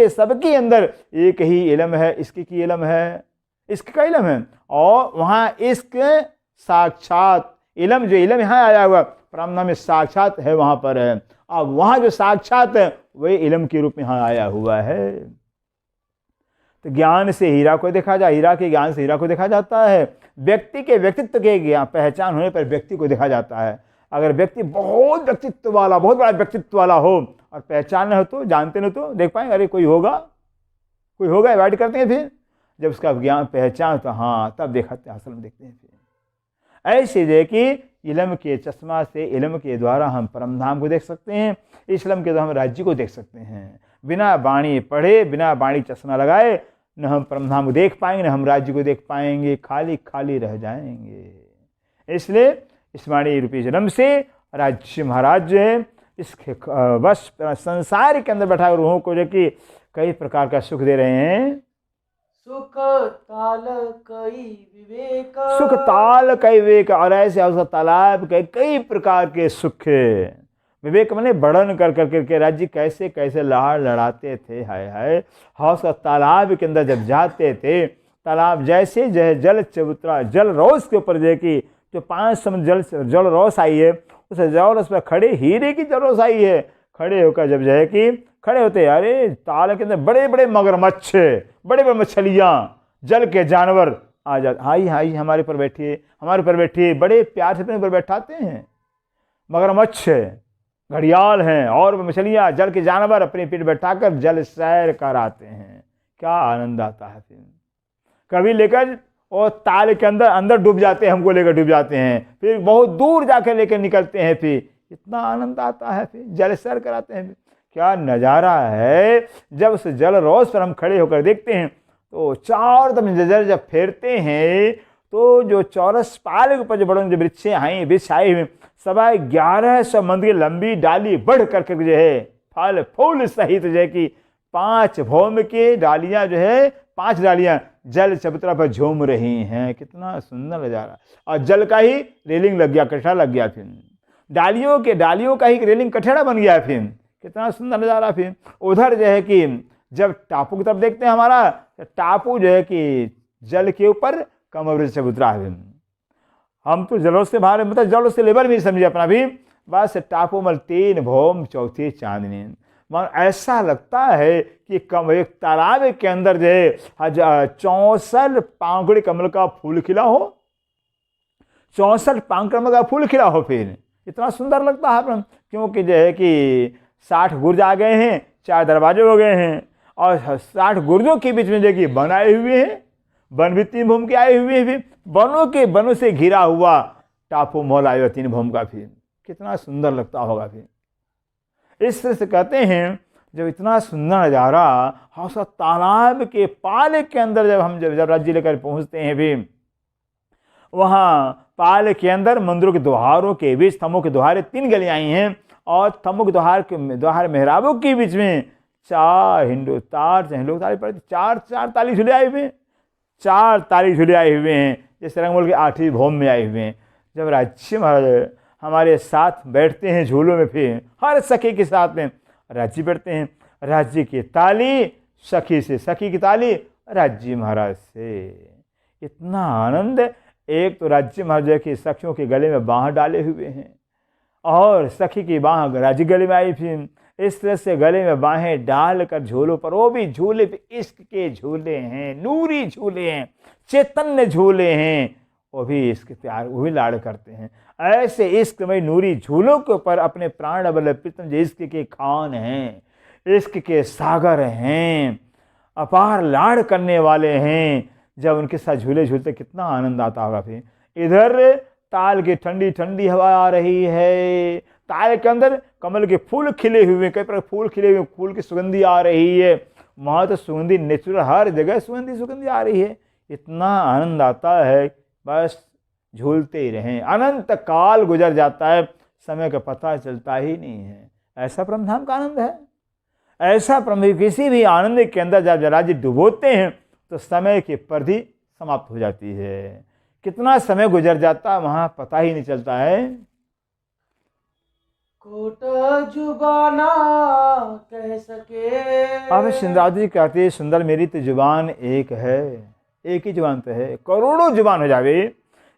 Speaker 1: सबके अंदर एक ही इल्म है, इश्क की इल्म है, इश्क का इल्म है। और वहाँ इश्क साक्षात इल्म, जो इल्म यहाँ आया हुआ परमधाम में साक्षात है, वहाँ पर है। अब वहाँ जो साक्षात है वही इल्म के रूप में यहाँ आया हुआ है। तो ज्ञान से हीरा को देखा जाए, हीरा के ज्ञान से हीरा को देखा जाता है। व्यक्ति के व्यक्तित्व के ज्ञान पहचान होने पर व्यक्ति को देखा जाता है। अगर व्यक्ति बहुत व्यक्तित्व वाला, बहुत बड़ा व्यक्तित्व वाला हो और पहचान न हो तो, जानते न तो देख पाएंगे, अरे कोई होगा अवॉइड करते हैं। फिर जब उसका ज्ञान पहचान तो हाँ, तब देखाते असल में देखते हैं। फिर ऐसे जो कि इल्म के चश्मा से, इल्म के द्वारा हम परमधाम को देख सकते हैं, इस इल्म के द्वारा हम राज्य को देख सकते हैं। बिना बाणी पढ़े, बिना बाणी चश्मा लगाए न हम परमधाम को देख पाएंगे, न हम राज्य को देख पाएंगे, खाली खाली रह जाएंगे। इसलिए इस वाणी रूपी जन्म से राज्य महाराज जो है, इसके बस संसार के अंदर बैठा रूहों को जो कि कई प्रकार का सुख दे रहे हैं।
Speaker 2: सुख ताल
Speaker 1: कई विवेक, और ऐसे उसका तालाब के कई प्रकार के सुख, विवेक मैंने वर्णन कर करके राज्य कैसे कैसे लहाड़ लड़ाते थे। हाय हौस तालाब के अंदर जब जाते थे, तालाब जैसे जल चबूतरा, जल रोस के ऊपर जो कि जो 5 समुद्र जल रोस आई है, उस जल रोस पर खड़े हीरे की जल रोस आई है। खड़े होकर जब जो है कि खड़े होते, अरे ताल के अंदर बड़े बड़े मगरमच्छ, बड़े बड़े मछलियाँ, जल के जानवर आ जाते, हाई हमारे ऊपर बैठिए, बड़े प्यार से अपने ऊपर बैठाते हैं। मगरमच्छ, घड़ियाल हैं और मछलियाँ, जल के जानवर अपने पेट बैठाकर जल सैर कराते हैं। क्या आनंद आता है। फिर कभी लेकर और ताल के अंदर डूब जाते हैं, हमको लेकर डूब जाते हैं, फिर बहुत दूर जाकर लेकर निकलते हैं। फिर इतना आनंद आता है, फिर जल सैर कराते हैं। क्या नज़ारा है। जब उस जल रोस पर हम खड़े होकर देखते हैं तो चारों तरफ नजर जब फेरते हैं तो जो चौरस पाल के ऊपर जो बड़े जो वृक्ष आए हुए, 11.5 मंद की लंबी डाली बढ़ करके जो है फल फूल सहित जो है कि 5 भौम के डालियां जो है 5 डालियां जल चबूतरा पर झूम रही हैं। कितना सुंदर नजारा। और जल का ही रेलिंग लग गया, कठड़ा लग गया। फिर डालियों का ही रेलिंग कठड़ा बन गया। फिर कितना सुंदर नजारा। फिर उधर जो है कि जब टापू की तरफ देखते हैं हमारा, तो टापू जो है कि जल के ऊपर कमर चबूतरा है। हम तो जलों से बाहर, मतलब जलों से लेवल भी समझे अपना भी। बस टापू मल 3 भौम चौथी चांदनी। मान ऐसा लगता है कि एक तालाब के अंदर जो है 64 पांगुड़े कमल का फूल खिला हो, 64 पांग कमल का फूल खिला हो। फिर इतना सुंदर लगता है। क्योंकि जो है कि 60 गुर्ज आ गए हैं, 4 दरवाजे हो गए हैं, और 60 गुर्जों के बीच में जो कि वन आए हुए हैं। वन भी 3 भूम के आए हुए हैं। फिर वनों से घिरा हुआ टापू मॉल आया 3 भूम का। फिर कितना सुंदर लगता होगा। फिर इस तरह से कहते हैं, जब इतना सुंदर नजारा हौसा तालाब के पाल के अंदर जब राज्य लेकर पहुंचते हैं, भी वहाँ पाल के अंदर मंदिरों के द्वारों के बीच, थमों के द्वारे 3 गलियां आई हैं, और थमों के द्वार मेहराबों के बीच में 4 ताली झूले आए हुए हैं। 4 ताली झूले आए हुए हैं, जैसे रंगमोल के 8वीं भौम में आए हुए हैं। जब राज्य महाराज हमारे साथ बैठते हैं झूलों में, फिर हर सखी के साथ में राज्य बैठते हैं। राज्य की ताली सखी से, सखी की ताली राज्य महाराज से। इतना आनंद। एक तो राज्य महाराज की सखियों के गले में बाँह डाले हुए हैं, और सखी की बाँह राज्य गले में आई। फिर इस तरह से गले में बाहें डालकर झूलों पर, वो भी झूले पे इश्क के झूले हैं, नूरी झूले हैं, चैतन्य झूले हैं, वो भी इश्क प्यार, वो भी लाड़ करते हैं। ऐसे इश्क में नूरी झूलों के ऊपर अपने प्राण बल प्रीतम जो इश्क के खान हैं, इश्क के सागर हैं, अपार लाड़ करने वाले हैं। जब उनके साथ झूले झूलते कितना आनंद आता होगा। फिर इधर ताल की ठंडी ठंडी हवा आ रही है, ताल के अंदर कमल के फूल खिले हुए, कई प्रकार फूल खिले हुए, फूल की सुगंधी आ रही है। वहाँ तो सुगंधी नेचुरल, हर जगह सुगंधी आ रही है। इतना आनंद आता है, बस झूलते ही रहें। अनंत काल गुजर जाता है, समय का पता चलता ही नहीं है। ऐसा ब्रह्मधाम का आनंद है। ऐसा किसी भी आनंद के अंदर जब राज्य डुबोते हैं, तो समय की परिधि समाप्त हो जाती है। कितना समय गुजर जाता है वहाँ पता ही नहीं चलता है।
Speaker 2: कोट जुबाना कह सके।
Speaker 1: अब सिंधराज जी कहते हैं, सुंदर मेरी तो जुबान एक है। एक ही जुबान तो है, करोड़ों जुबान हो जावे,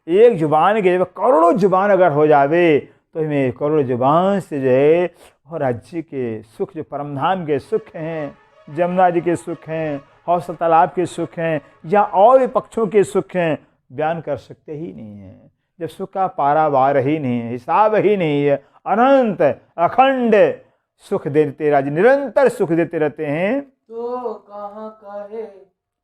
Speaker 1: एक जुबान के जब करोड़ों जुबान अगर हो जावे, तो हमें करोड़ों जुबान से जो है और राज्य के सुख, जो परमधाम के सुख हैं, जमुना जी के सुख हैं, हौसल तालाब के सुख हैं, या और भी पक्षों के सुख हैं, बयान कर सकते ही नहीं हैं। जब सुख का पारावार ही नहीं है, हिसाब ही नहीं है, अनंत अखंड सुख देते राज्य, निरंतर सुख देते रहते हैं।
Speaker 2: तो कहाँ कहे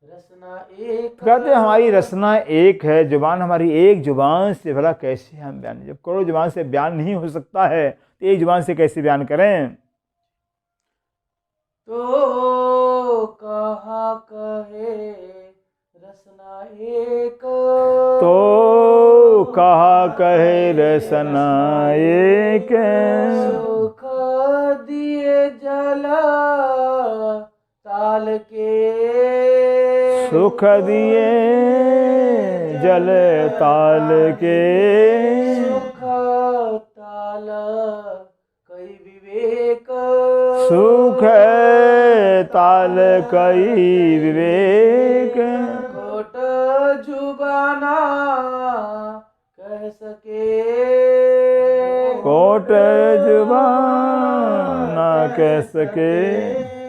Speaker 2: रसना एक।
Speaker 1: कहते हमारी रसना एक है, जुबान हमारी एक जुबान से भला कैसे हम बयान, जब करोड़ों जुबान से बयान नहीं हो सकता है, तो एक जुबान से कैसे बयान करें।
Speaker 2: तो कहाँ कहे रसना एक।
Speaker 1: तो कहा कहे रसना एक।
Speaker 2: सुख दिए जल ताल के।
Speaker 1: सुख दिए जल ताल के।
Speaker 2: सुख ताल कई विवेक।
Speaker 1: सुख ताल कई विवेक।
Speaker 2: कोट जुबाना कह सके।
Speaker 1: कोट जुबान ना कह सके।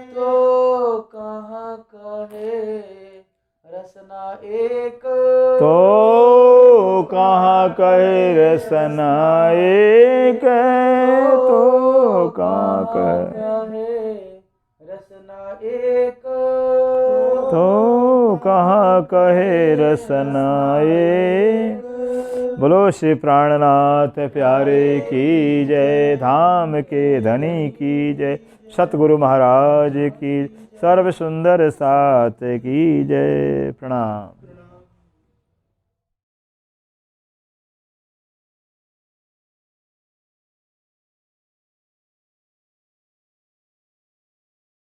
Speaker 2: तो कहाँ कहे रसना एक।
Speaker 1: तो कहाँ कहे रसना एक। तो कहाँ कहे
Speaker 2: रसना एक।
Speaker 1: तो कहाँ कहे रसना एक। बोलो श्री प्राणनाथ प्यारे की जय, धाम के धनी की जय, सतगुरु महाराज की, सर्व सुंदर साथ की जय। प्रणाम।